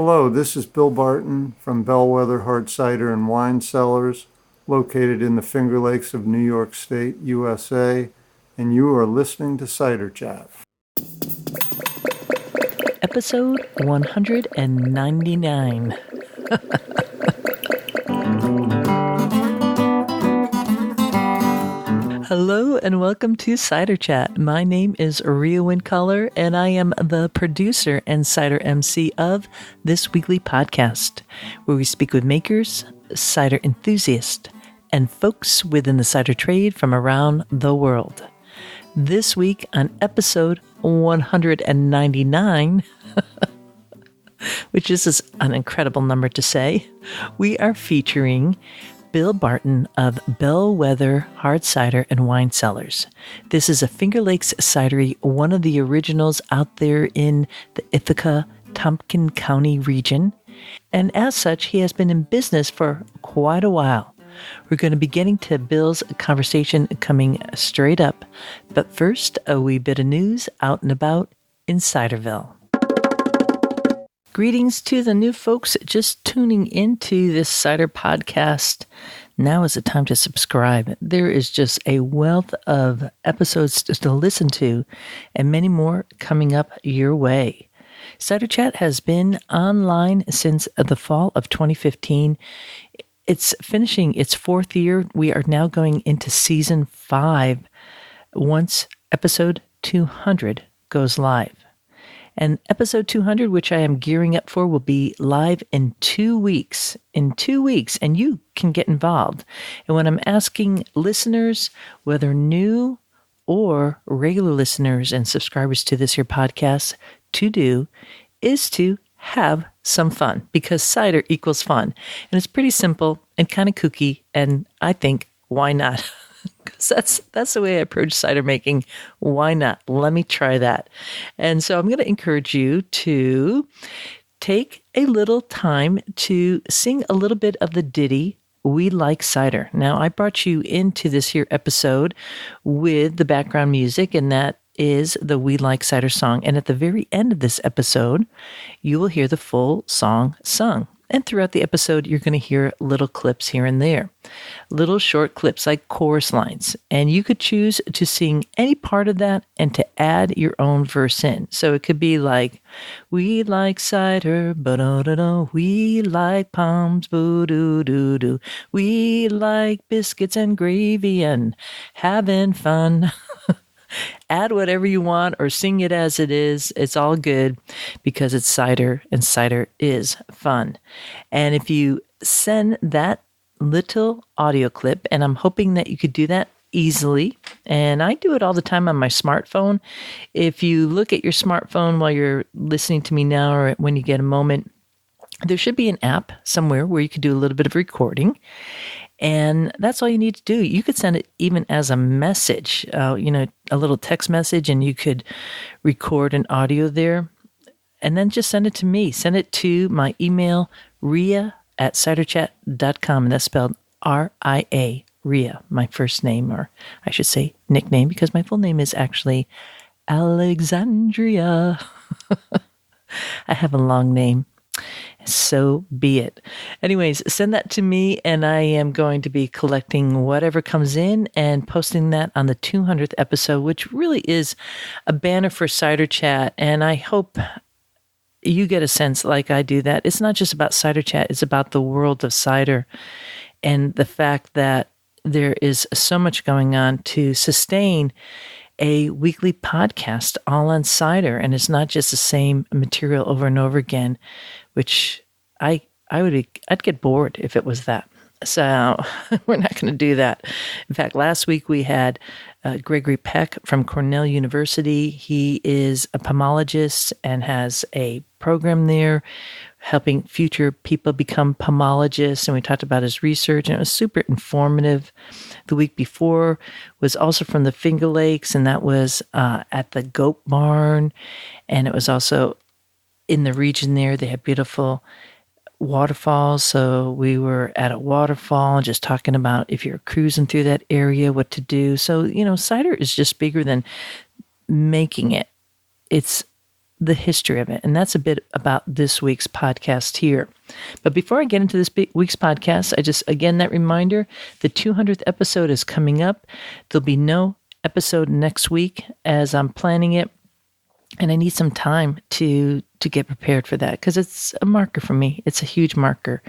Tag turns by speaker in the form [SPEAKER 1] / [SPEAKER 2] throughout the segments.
[SPEAKER 1] Hello, this is Bill Barton from Bellwether Cider and Wine Cellars, located in the Finger Lakes of New York State, USA, and you are listening to Cider Chat.
[SPEAKER 2] Episode 199. Hello and welcome to Cider Chat. My name is Rhea Windcaller and I am the producer and cider MC of this weekly podcast, where we speak with makers, cider enthusiasts, and folks within the cider trade from around the world. This week on episode 199, which is an incredible number to say, we are featuring Bill Barton of Bellwether Hard Cider and Wine Cellars. This is a Finger Lakes cidery, one of the originals out there in the Ithaca, Tompkins County region. And as such, he has been in business for quite a while. We're going to be getting to Bill's conversation coming straight up. But first, a wee bit of news out and about in Ciderville. Greetings to the new folks just tuning into this cider podcast. Now is the time to subscribe. There is just a wealth of episodes to listen to and many more coming up your way. Cider Chat has been online since the fall of 2015. It's finishing its fourth year. We are now going into season 5 once episode 200 goes live. And episode 200, which I am gearing up for, will be live in 2 weeks. In 2 weeks, and you can get involved. And what I'm asking listeners, whether new or regular listeners and subscribers to this here podcast, to do is to have some fun, because cider equals fun. And it's pretty simple and kind of kooky, and I think, why not? Because that's the way I approach cider making. Why not? Let me try that. And so I'm going to encourage you to take a little time to sing a little bit of the ditty, We Like Cider. Now, I brought you into this here episode with the background music, and that is the We Like Cider song. And at the very end of this episode, you will hear the full song sung. And throughout the episode, you're going to hear little clips here and there, little short clips like chorus lines. And you could choose to sing any part of that and to add your own verse in. So it could be like, we like cider, ba-da-da-da. We like palms, boo-doo-doo-doo. We like biscuits and gravy and having fun. Add whatever you want or sing it as it is. It's all good because it's cider and cider is fun. And if you send that little audio clip, and I'm hoping that you could do that easily, and I do it all the time on my smartphone. If you look at your smartphone while you're listening to me now or when you get a moment, there should be an app somewhere where you could do a little bit of recording. And that's all you need to do. You could send it even as a message, a little text message, and you could record an audio there. And then just send it to me. Send it to my email, Rhea@ciderchat.com. And that's spelled R-I-A, Rhea, my first name, or I should say nickname, because my full name is actually Alexandria. I have a long name. So be it. Anyways, send that to me, and I am going to be collecting whatever comes in and posting that on the 200th episode, which really is a banner for Cider Chat. And I hope you get a sense, like I do, that it's not just about Cider Chat, it's about the world of cider and the fact that there is so much going on to sustain a weekly podcast all on cider. And it's not just the same material over and over again, which I'd get bored if it was that. So we're not going to do that. In fact, last week we had Gregory Peck from Cornell University. He is a pomologist and has a program there helping future people become pomologists. And we talked about his research, and it was super informative. The week before was also from the Finger Lakes, and that was at the Goat Barn. And it was also in the region there. They have beautiful waterfalls. So we were at a waterfall just talking about if you're cruising through that area, what to do. So, cider is just bigger than making it. It's the history of it. And that's a bit about this week's podcast here. But before I get into this week's podcast, again, that reminder, the 200th episode is coming up. There'll be no episode next week as I'm planning it. And I need some time to get prepared for that because it's a marker for me. It's a huge marker.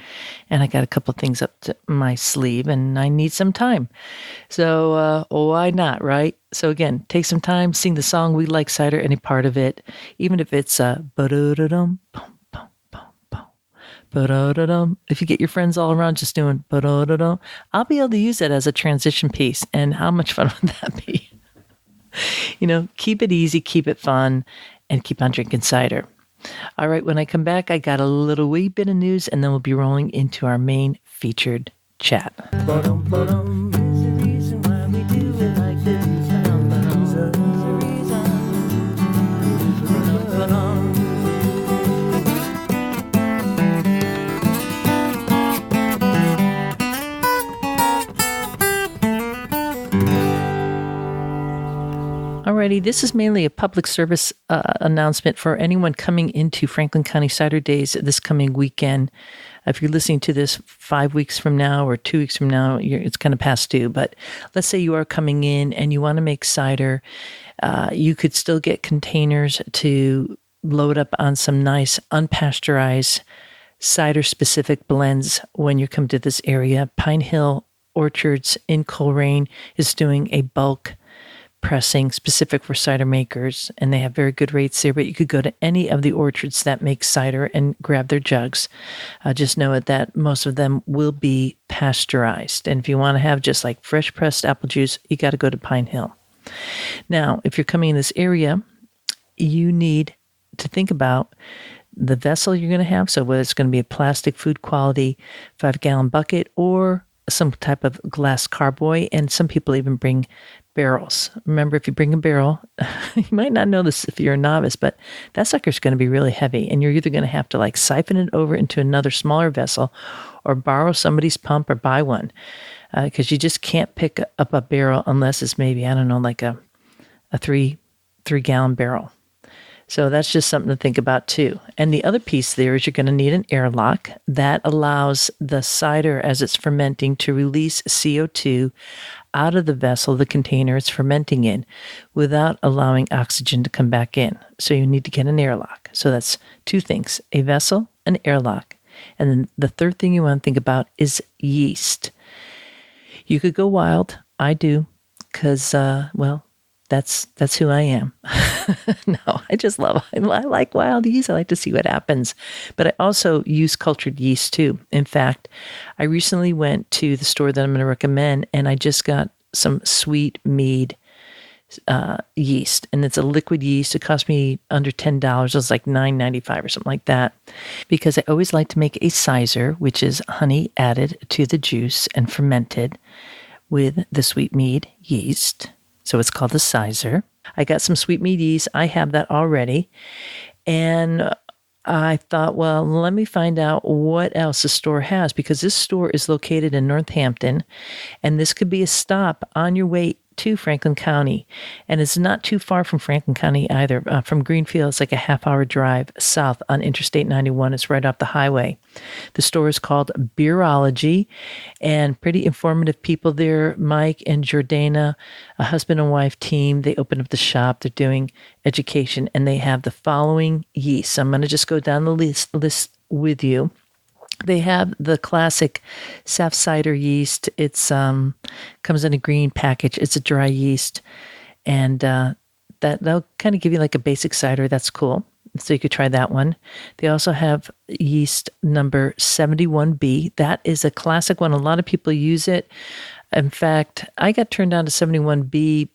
[SPEAKER 2] And I got a couple things up to my sleeve and I need some time. So why not, right? So again, take some time, sing the song We Like Cider, any part of it, even if it's ba-da-da-dum, pum, pum, pum, pum, ba-da-da-dum. If you get your friends all around just doing ba-da-da-dum, I'll be able to use that as a transition piece. And how much fun would that be? Keep it easy, keep it fun, and keep on drinking cider. All right, when I come back, I got a little wee bit of news, and then we'll be rolling into our main featured chat. Ba-dum, ba-dum. There's a reason why we do it like this. Ba-dum, ba-dum. There's a reason. Ba-dum, ba-dum. Alrighty, this is mainly a public service announcement for anyone coming into Franklin County Cider Days this coming weekend. If you're listening to this 5 weeks from now or 2 weeks from now, it's kind of past due. But let's say you are coming in and you want to make cider. You could still get containers to load up on some nice unpasteurized cider-specific blends when you come to this area. Pine Hill Orchards in Coleraine is doing a bulk pressing specific for cider makers, and they have very good rates there, but you could go to any of the orchards that make cider and grab their jugs. Just know that most of them will be pasteurized, and if you want to have just like fresh pressed apple juice, you got to go to Pine Hill. Now, if you're coming in this area, you need to think about the vessel you're going to have, so whether it's going to be a plastic food quality 5-gallon bucket or some type of glass carboy, and some people even bring barrels. Remember, if you bring a barrel, you might not know this if you're a novice, but that sucker's going to be really heavy, and you're either going to have to like siphon it over into another smaller vessel or borrow somebody's pump or buy one, because you just can't pick up a barrel unless it's maybe, I don't know, like a 3-gallon barrel. So that's just something to think about too. And the other piece there is you're going to need an airlock that allows the cider as it's fermenting to release CO2 out of the vessel, the container it's fermenting in, without allowing oxygen to come back in. So you need to get an airlock. So that's two things, a vessel, an airlock. And then the third thing you want to think about is yeast. You could go wild. I do, because, that's who I am. No, I like wild yeast. I like to see what happens. But I also use cultured yeast too. In fact, I recently went to the store that I'm going to recommend, and I just got some sweet mead yeast. And it's a liquid yeast. It cost me under $10. It was like $9.95 or something like that. Because I always like to make a sizer, which is honey added to the juice and fermented with the sweet mead yeast. So it's called a sizer. I got some sweet mead yeast. I have that already. And I thought, well, let me find out what else the store has, because this store is located in Northampton, and this could be a stop on your way to Franklin County. And it's not too far from Franklin County either. From Greenfield, it's like a half-hour drive south on Interstate 91. It's right off the highway. The store is called Beerology, and pretty informative people there. Mike and Jordana, a husband and wife team, they opened up the shop. They're doing education, and they have the following yeast. So I'm going to just go down the list with you. They have the classic Saf cider yeast. It's comes in a green package. It's a dry yeast, and that'll kind of give you like a basic cider. That's cool. So you could try that one. They also have yeast number 71B. That is a classic one. A lot of people use it. In fact, I got turned on to 71B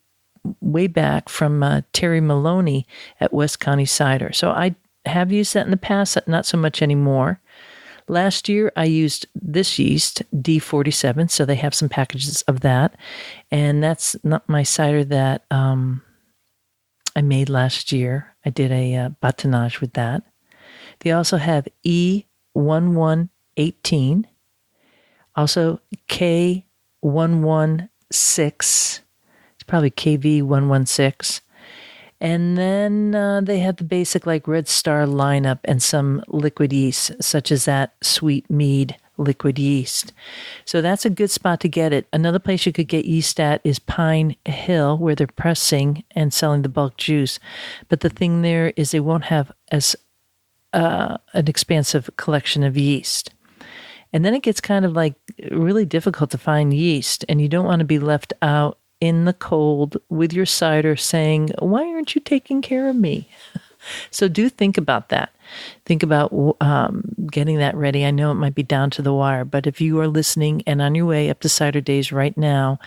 [SPEAKER 2] way back from Terry Maloney at West County Cider. So I have used that in the past, not so much anymore. Last year, I used this yeast, D47, so they have some packages of that. And that's not my cider that I made last year. I did a batonnage with that. They also have E1118, also K116, it's probably KV116, And then they have the basic like Red Star lineup and some liquid yeast, such as that sweet mead liquid yeast. So that's a good spot to get it. Another place you could get yeast at is Pine Hill, where they're pressing and selling the bulk juice. But the thing there is they won't have as an expansive collection of yeast. And then it gets kind of like really difficult to find yeast, and you don't want to be left out in the cold with your cider saying, why aren't you taking care of me? So do think about that. Think about getting that ready. I know it might be down to the wire, but if you are listening and on your way up to Cider Days right now,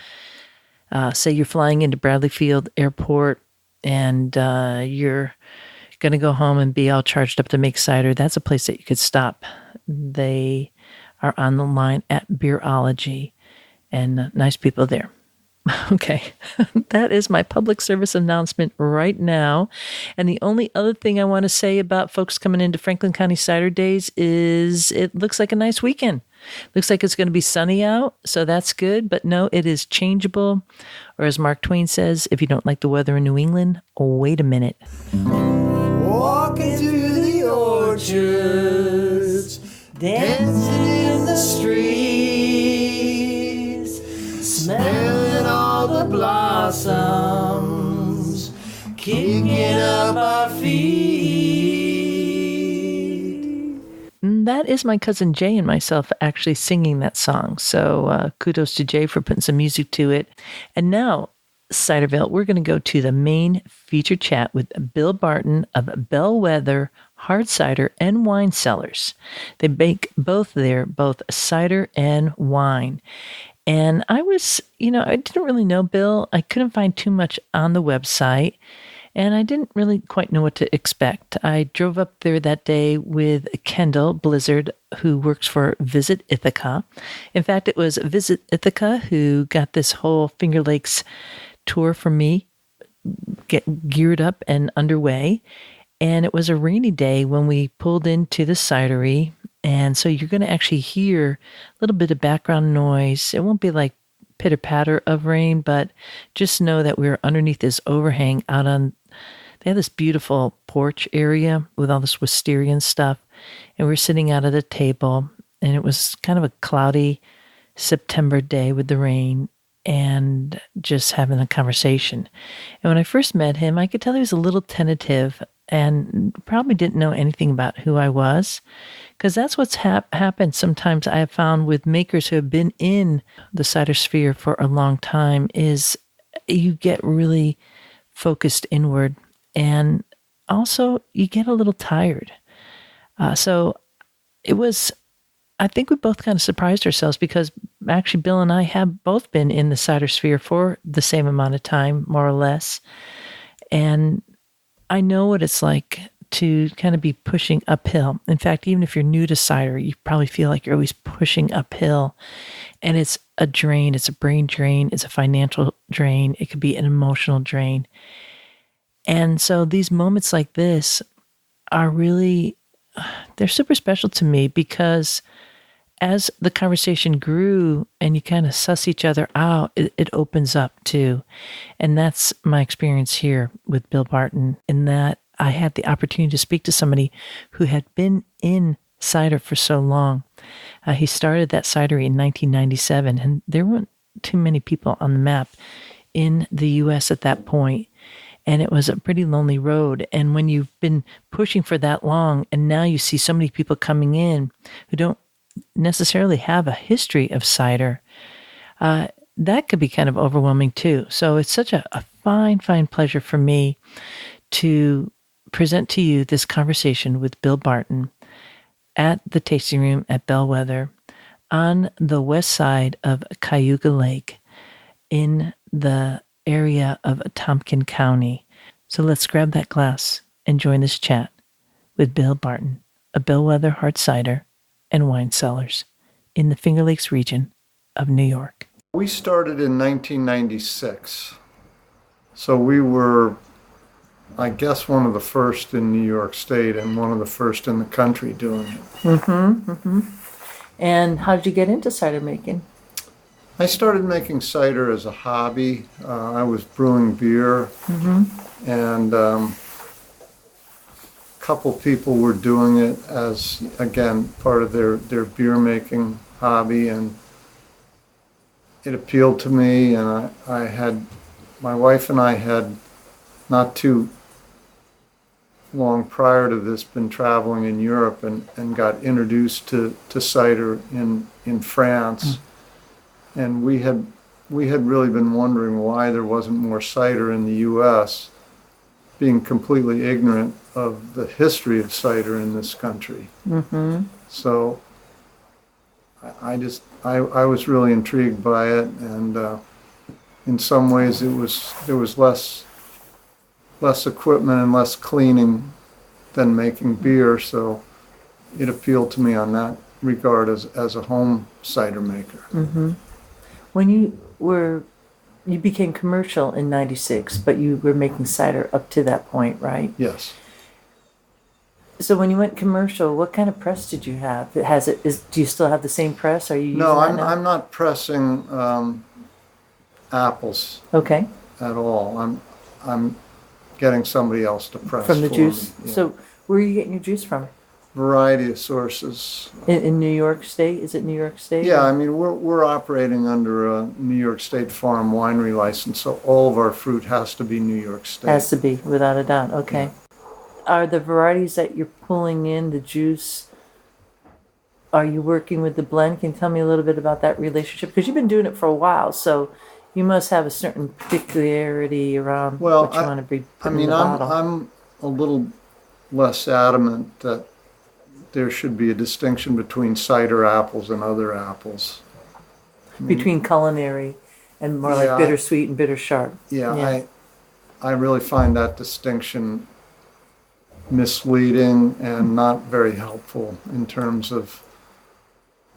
[SPEAKER 2] say you're flying into Bradley Field Airport and you're going to go home and be all charged up to make cider, that's a place that you could stop. They are on the line at Beerology, and nice people there. Okay, that is my public service announcement right now. And the only other thing I want to say about folks coming into Franklin County Cider Days is it looks like a nice weekend. Looks like it's going to be sunny out, so that's good. But no, it is changeable. Or as Mark Twain says, if you don't like the weather in New England, wait a minute.
[SPEAKER 3] Walking through the orchards, dancing in the streets, smelling all the blossoms, kicking up our feet.
[SPEAKER 2] That is my cousin Jay and myself actually singing that song. So kudos to Jay for putting some music to it. And now, Ciderville, we're going to go to the main feature chat with Bill Barton of Bellwether Hard Cider and Wine Cellars. They make both cider and wine. And I was, I didn't really know Bill. I couldn't find too much on the website, and I didn't really quite know what to expect. I drove up there that day with Kendall Blizzard, who works for Visit Ithaca. In fact, it was Visit Ithaca who got this whole Finger Lakes tour for me get geared up and underway. And it was a rainy day when we pulled into the cidery. And so you're going to actually hear a little bit of background noise. It won't be like pitter patter of rain, but just know that we're underneath this overhang out on, they have this beautiful porch area with all this wisteria and stuff. And we're sitting out at a table, and it was kind of a cloudy September day with the rain, and just having a conversation. And when I first met him, I could tell he was a little tentative and probably didn't know anything about who I was, because that's what's happened sometimes I have found with makers who have been in the cider sphere for a long time is you get really focused inward, and also you get a little tired. So it was, I think we both kind of surprised ourselves, because actually Bill and I have both been in the cider sphere for the same amount of time, more or less. And I know what it's like to kind of be pushing uphill. In fact, even if you're new to cider, you probably feel like you're always pushing uphill. And it's a drain. It's a brain drain. It's a financial drain. It could be an emotional drain. And so these moments like this are really, they're super special to me, because as the conversation grew and you kind of suss each other out, it opens up too. And that's my experience here with Bill Barton, in that I had the opportunity to speak to somebody who had been in cider for so long. He started that cidery in 1997, and there weren't too many people on the map in the U.S. at that point. And it was a pretty lonely road. And when you've been pushing for that long, and now you see so many people coming in who don't necessarily have a history of cider, that could be kind of overwhelming too. So it's such a fine pleasure for me to present to you this conversation with Bill Barton at the tasting room at Bellwether on the west side of Cayuga Lake in the area of Tompkins County. So let's grab that glass and join this chat with Bill Barton of Bellwether Hard Cider and Wine Cellars in the Finger Lakes region of New York.
[SPEAKER 1] We started in 1996. So we were, I guess, one of the first in New York State and one of the first in the country doing it.
[SPEAKER 2] And how did you get into cider making?
[SPEAKER 1] I started making cider as a hobby. I was brewing beer and couple people were doing it as, again, part of their beer making hobby, and it appealed to me. And my wife and I had, not too long prior to this, been traveling in Europe and got introduced to cider in France. And we had really been wondering why there wasn't more cider in the U.S., being completely ignorant of the history of cider in this country.
[SPEAKER 2] Mm-hmm.
[SPEAKER 1] So I was really intrigued by it, and in some ways there was less equipment and less cleaning than making beer, so it appealed to me on that regard as a home cider maker.
[SPEAKER 2] Mm-hmm. When you became commercial in '96, but you were making cider up to that point, right?
[SPEAKER 1] Yes.
[SPEAKER 2] So when you went commercial, what kind of press did you have? Do you still have the same press? Are you using
[SPEAKER 1] No,
[SPEAKER 2] that now?
[SPEAKER 1] I'm not pressing apples
[SPEAKER 2] Okay.
[SPEAKER 1] at all. I'm getting somebody else to press
[SPEAKER 2] From the
[SPEAKER 1] for
[SPEAKER 2] juice.
[SPEAKER 1] me. Yeah.
[SPEAKER 2] So where are you getting your juice from?
[SPEAKER 1] Variety of sources.
[SPEAKER 2] In New York State? Is it New York State?
[SPEAKER 1] Yeah, I mean, we're operating under a New York State farm winery license, so all of our fruit has to be New York State.
[SPEAKER 2] Has to be, without a doubt. Okay. Are the varieties that you're pulling in, the juice, are you working with the blend? Can you tell me a little bit about that relationship? Because you've been doing it for a while, so you must have a certain particularity around what you want to be putting in the bottle.
[SPEAKER 1] I'm a little less adamant that there should be a distinction between cider apples and other apples.
[SPEAKER 2] Between culinary and more like bittersweet and bitter sharp.
[SPEAKER 1] Yeah, I really find that distinction misleading and not very helpful in terms of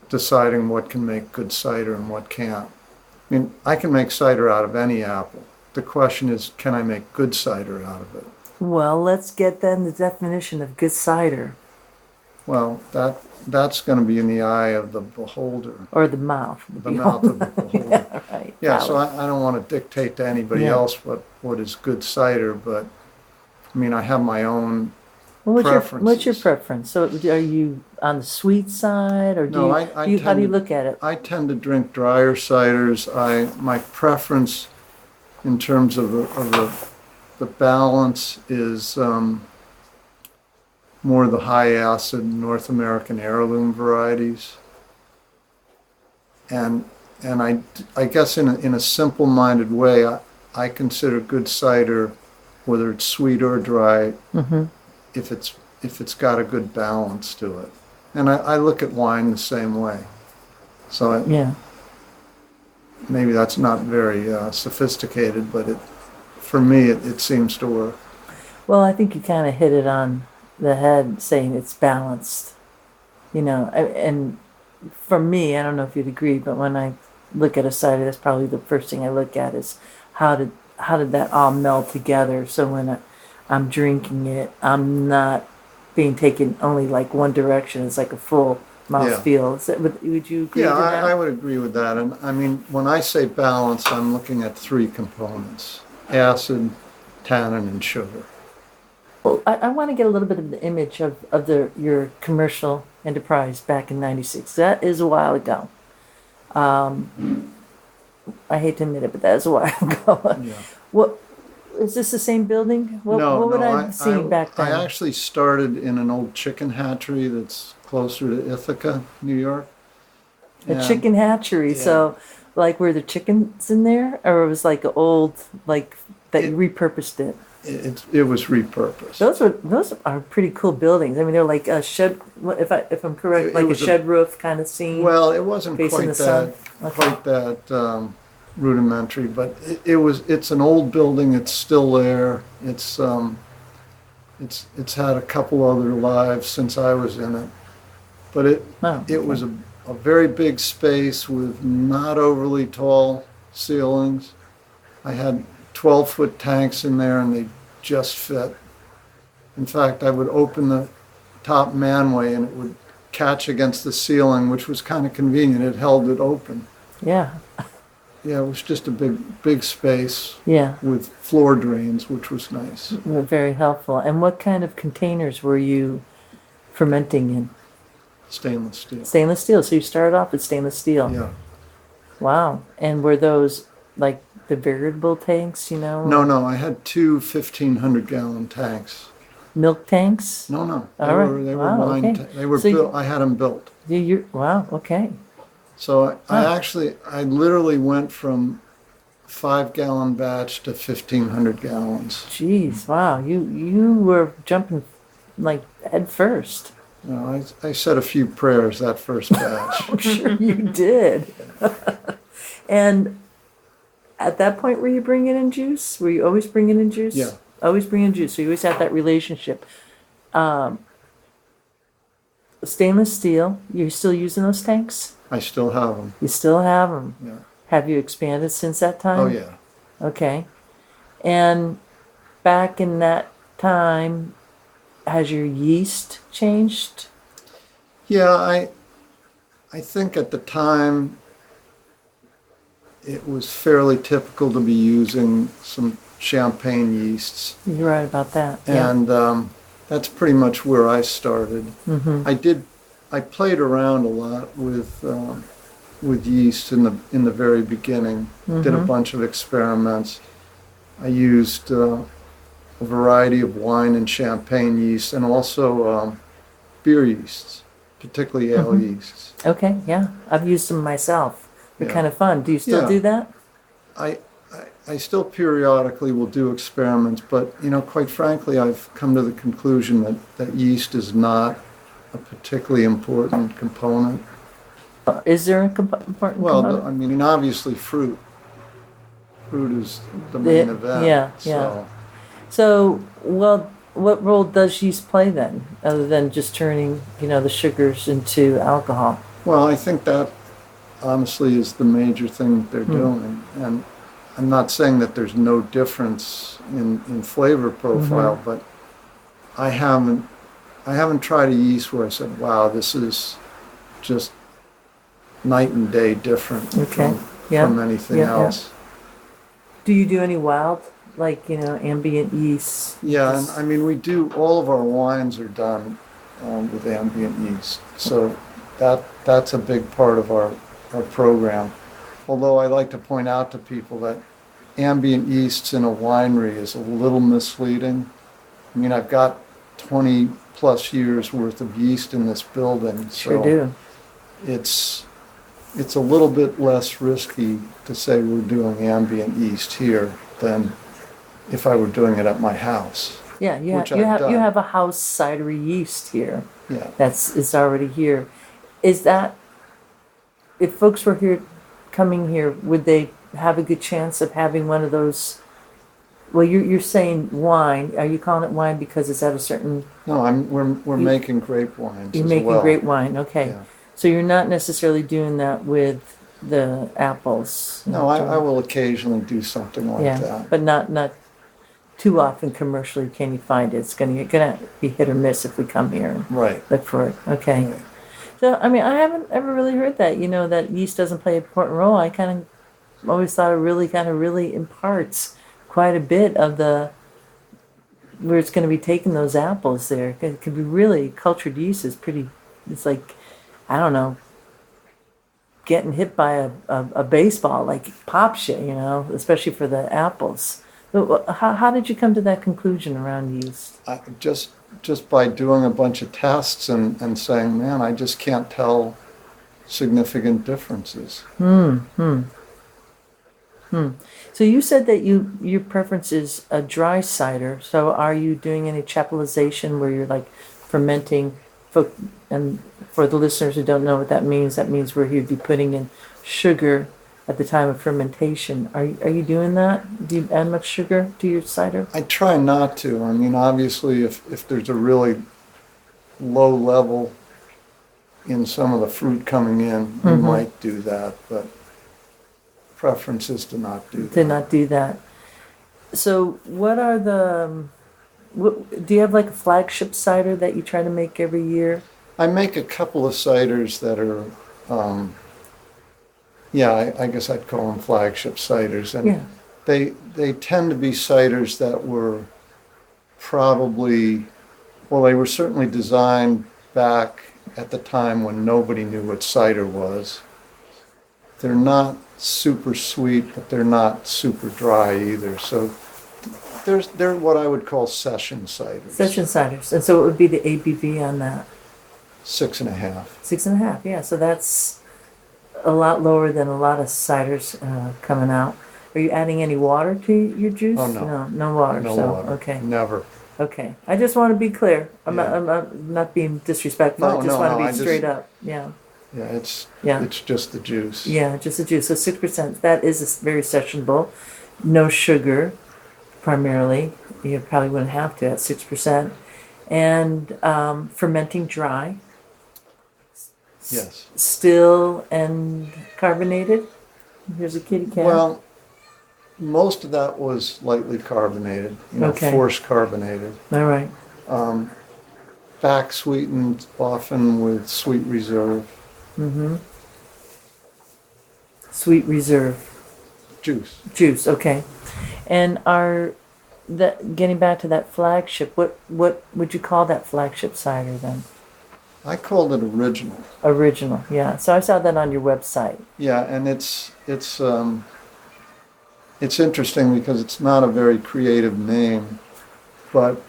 [SPEAKER 1] deciding what can make good cider and what can't. I mean, I can make cider out of any apple. The question is, can I make good cider out of it?
[SPEAKER 2] Well, let's get then the definition of good cider.
[SPEAKER 1] Well, that's going to be in the eye of the beholder.
[SPEAKER 2] Or the mouth.
[SPEAKER 1] The mouth of the beholder.
[SPEAKER 2] Yeah, right.
[SPEAKER 1] Yeah, so I don't want to dictate to anybody else what is good cider, but I mean, I have my own preferences.
[SPEAKER 2] What's your preference? So are you on the sweet side, or how do you look at it?
[SPEAKER 1] I tend to drink drier ciders. My preference in terms of the balance is more the high acid North American heirloom varieties. And I guess in a simple-minded way, I consider good cider, whether it's sweet or dry, if it's got a good balance to it. And I look at wine the same way. So maybe that's not very sophisticated, but for me it seems to work.
[SPEAKER 2] Well, I think you kind of hit it on the head, saying it's balanced. And for me, I don't know if you'd agree, but when I look at a cider, that's probably the first thing I look at is how did that all meld together, so when I'm drinking it, I'm not being taken only like one direction. It's like a full mouthfeel. Would you agree with that?
[SPEAKER 1] I would agree with that. And I mean, when I say balance, I'm looking at three components: acid, tannin, and sugar.
[SPEAKER 2] Well, I want to get a little bit of the image of your commercial enterprise back in '96. That is a while ago. I hate to admit it, but that is a while ago.
[SPEAKER 1] Yeah.
[SPEAKER 2] What is this the same building? What would I have seen back then?
[SPEAKER 1] I actually started in an old chicken hatchery that's closer to Ithaca, New York.
[SPEAKER 2] A chicken hatchery. So, like, were there chickens in there, or it was like old, like that you repurposed it?
[SPEAKER 1] It was repurposed.
[SPEAKER 2] Those are pretty cool buildings. I mean, they're like a shed. If I'm correct, like a shed roof kind of scene.
[SPEAKER 1] Well, it wasn't
[SPEAKER 2] facing
[SPEAKER 1] quite
[SPEAKER 2] the sun.
[SPEAKER 1] that rudimentary, but it's an old building. It's still there. It's had a couple other lives since I was in it, but it was a very big space with not overly tall ceilings. I had 12-foot tanks in there, and they just fit. In fact, I would open the top manway and it would catch against the ceiling, which was kind of convenient. It held it open.
[SPEAKER 2] Yeah.
[SPEAKER 1] Yeah, it was just a big space
[SPEAKER 2] Yeah,
[SPEAKER 1] with floor drains, which was nice.
[SPEAKER 2] very helpful. And what kind of containers were you fermenting in?
[SPEAKER 1] Stainless steel.
[SPEAKER 2] Stainless steel. So you started off with stainless steel.
[SPEAKER 1] Yeah.
[SPEAKER 2] Wow. And were those like the variable tanks, you know?
[SPEAKER 1] No, I had two 1,500-gallon tanks.
[SPEAKER 2] Milk tanks?
[SPEAKER 1] No.
[SPEAKER 2] All right.
[SPEAKER 1] They
[SPEAKER 2] Wow,
[SPEAKER 1] were wine.
[SPEAKER 2] okay.
[SPEAKER 1] They were
[SPEAKER 2] So
[SPEAKER 1] built. I had them built.
[SPEAKER 2] Wow, okay.
[SPEAKER 1] So
[SPEAKER 2] Huh.
[SPEAKER 1] I literally went from 5-gallon batch to 1,500 gallons.
[SPEAKER 2] Jeez, wow. You were jumping like head first.
[SPEAKER 1] You know, I said a few prayers that first batch.
[SPEAKER 2] I'm sure you did. And at that point, were you bringing in juice? Were you always bringing in juice?
[SPEAKER 1] Yeah.
[SPEAKER 2] Always bringing juice. So you always had that relationship. Stainless steel. You're still using those tanks?
[SPEAKER 1] I still have them.
[SPEAKER 2] You still have them.
[SPEAKER 1] Yeah.
[SPEAKER 2] Have you expanded since that time?
[SPEAKER 1] Oh yeah.
[SPEAKER 2] Okay. And back in that time, has your yeast changed?
[SPEAKER 1] Yeah, I think at the time it was fairly typical to be using some champagne yeasts,
[SPEAKER 2] You're right about that. Yeah.
[SPEAKER 1] and that's pretty much where I started.
[SPEAKER 2] Mm-hmm.
[SPEAKER 1] I played around a lot with yeast in the very beginning. Did a
[SPEAKER 2] Mhm.
[SPEAKER 1] bunch of experiments. I used a variety of wine and champagne yeast, and also beer yeasts, particularly ale
[SPEAKER 2] Mhm.
[SPEAKER 1] yeasts.
[SPEAKER 2] Okay, yeah. I've used them myself. They're
[SPEAKER 1] Yeah.
[SPEAKER 2] kind of fun. Do you still
[SPEAKER 1] Yeah.
[SPEAKER 2] do that?
[SPEAKER 1] I still periodically will do experiments, but quite frankly, I've come to the conclusion that yeast is not a particularly important component.
[SPEAKER 2] Is there a important
[SPEAKER 1] Well,
[SPEAKER 2] component?
[SPEAKER 1] I mean, obviously fruit. Fruit is the main event.
[SPEAKER 2] yeah.
[SPEAKER 1] So,
[SPEAKER 2] So, well, what role does yeast play then, other than just turning, the sugars into alcohol?
[SPEAKER 1] well, I think that honestly is the major thing that they're doing. And I'm not saying that there's no difference in flavor profile, but I haven't tried a yeast where I said, wow, this is just night and day different
[SPEAKER 2] Okay.
[SPEAKER 1] from,
[SPEAKER 2] Yeah.
[SPEAKER 1] from anything
[SPEAKER 2] Yeah, yeah.
[SPEAKER 1] else.
[SPEAKER 2] Do you do any wild, like, ambient yeast?
[SPEAKER 1] Yeah, and I mean, we do, all of our wines are done with ambient yeast. So that's a big part of our program. Although I like to point out to people that ambient yeasts in a winery is a little misleading. I mean, I've got 20 plus years worth of yeast in this building.
[SPEAKER 2] Sure
[SPEAKER 1] So
[SPEAKER 2] do.
[SPEAKER 1] it's a little bit less risky to say we're doing ambient yeast here than if I were doing it at my house.
[SPEAKER 2] Yeah, you
[SPEAKER 1] Which
[SPEAKER 2] have, you
[SPEAKER 1] I've
[SPEAKER 2] have you
[SPEAKER 1] done.
[SPEAKER 2] have a house cidery yeast here.
[SPEAKER 1] Yeah.
[SPEAKER 2] It's already here. Is that, if folks were coming here, would they have a good chance of having one of those? Well, you're saying wine. Are you calling it wine because it's at a certain?
[SPEAKER 1] No, we're making grape wines
[SPEAKER 2] You're
[SPEAKER 1] as
[SPEAKER 2] making
[SPEAKER 1] well.
[SPEAKER 2] grape wine. Okay,
[SPEAKER 1] Yeah.
[SPEAKER 2] so you're not necessarily doing that with the apples.
[SPEAKER 1] No, I will occasionally do something like
[SPEAKER 2] Yeah,
[SPEAKER 1] that.
[SPEAKER 2] but not too often commercially can you find it. It's gonna be hit or miss if we come here and
[SPEAKER 1] Right.
[SPEAKER 2] look for it. Okay.
[SPEAKER 1] Right.
[SPEAKER 2] So, I mean, I haven't ever really heard that, that yeast doesn't play an important role. I kind of always thought it really imparts quite a bit of where it's going to be taking those apples there. It could be really, cultured yeast is pretty, it's like, I don't know, getting hit by a baseball, like pops you, especially for the apples. But how did you come to that conclusion around yeast?
[SPEAKER 1] Just by doing a bunch of tests and saying, man, I just can't tell significant differences.
[SPEAKER 2] So you said that your preference is a dry cider. So are you doing any chapelization where you're like fermenting? And for the listeners who don't know what that means where you'd be putting in sugar at the time of fermentation. Are you doing that? Do you add much sugar to your cider?
[SPEAKER 1] I try not to. I mean, obviously, if there's a really low level in some of the fruit coming in, we might do that, but preference is to not do that.
[SPEAKER 2] To not do that. So what are do you have like a flagship cider that you try to make every year?
[SPEAKER 1] I make a couple of ciders that are Yeah, I guess I'd call them flagship ciders. And
[SPEAKER 2] Yeah.
[SPEAKER 1] they tend to be ciders that were probably, well, they were certainly designed back at the time when nobody knew what cider was. They're not super sweet, but they're not super dry either. So they're what I would call session ciders.
[SPEAKER 2] Session ciders. And so what would be the ABV on that?
[SPEAKER 1] 6.5.
[SPEAKER 2] 6.5, yeah. So that's a lot lower than a lot of ciders coming out. Are you adding any water to your juice?
[SPEAKER 1] Oh, no.
[SPEAKER 2] No water.
[SPEAKER 1] No
[SPEAKER 2] so,
[SPEAKER 1] water.
[SPEAKER 2] Okay.
[SPEAKER 1] Never.
[SPEAKER 2] Okay. I just want to be clear. I'm
[SPEAKER 1] Yeah.
[SPEAKER 2] not being disrespectful.
[SPEAKER 1] No,
[SPEAKER 2] I just
[SPEAKER 1] no,
[SPEAKER 2] want to
[SPEAKER 1] no,
[SPEAKER 2] be
[SPEAKER 1] I just-
[SPEAKER 2] straight up. Yeah.
[SPEAKER 1] Yeah,
[SPEAKER 2] Yeah.
[SPEAKER 1] it's just the juice.
[SPEAKER 2] Yeah, just the juice. So 6%. That is very sessionable. No sugar, primarily. You probably wouldn't have to at 6%. And fermenting dry.
[SPEAKER 1] Yes.
[SPEAKER 2] Still and carbonated. Here's a kitty cat.
[SPEAKER 1] Well, most of that was lightly carbonated,
[SPEAKER 2] Okay.
[SPEAKER 1] force carbonated.
[SPEAKER 2] All right.
[SPEAKER 1] Back sweetened often with sweet reserve
[SPEAKER 2] Sweet reserve
[SPEAKER 1] juice.
[SPEAKER 2] juice. Okay. And getting back to that flagship, what would you call that flagship cider then?
[SPEAKER 1] I called it original.
[SPEAKER 2] Original. Yeah. So I saw that on your website.
[SPEAKER 1] Yeah, and it's interesting because it's not a very creative name, but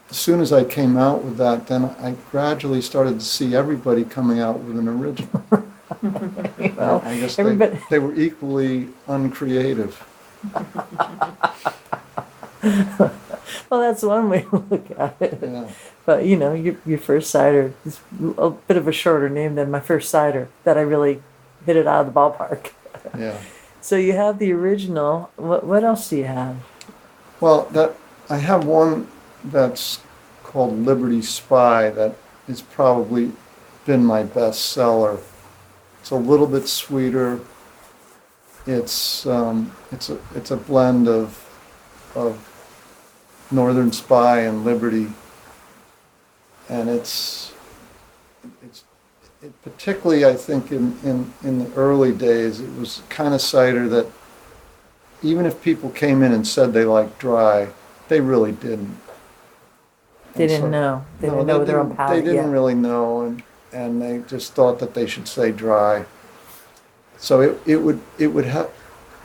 [SPEAKER 1] as soon as I came out with that, then I gradually started to see everybody coming out with an original.
[SPEAKER 2] Well,
[SPEAKER 1] I guess
[SPEAKER 2] everybody.
[SPEAKER 1] they were equally uncreative.
[SPEAKER 2] Well, that's one way to look at it.
[SPEAKER 1] Yeah.
[SPEAKER 2] But your first cider is a bit of a shorter name than my first cider that I really hit it out of the ballpark.
[SPEAKER 1] Yeah.
[SPEAKER 2] So you have the original. What else do you have?
[SPEAKER 1] Well, I have one that's called Liberty Spy that has probably been my best seller. It's a little bit sweeter. It's a blend of Northern Spy and Liberty, and it particularly, I think, in the early days, it was kind of cider that even if people came in and said they liked dry, they really didn't.
[SPEAKER 2] They
[SPEAKER 1] And
[SPEAKER 2] didn't
[SPEAKER 1] so-
[SPEAKER 2] know. They
[SPEAKER 1] no,
[SPEAKER 2] didn't know their own palate
[SPEAKER 1] They didn't
[SPEAKER 2] yet.
[SPEAKER 1] really know, and they just thought that they should say dry. So it would have.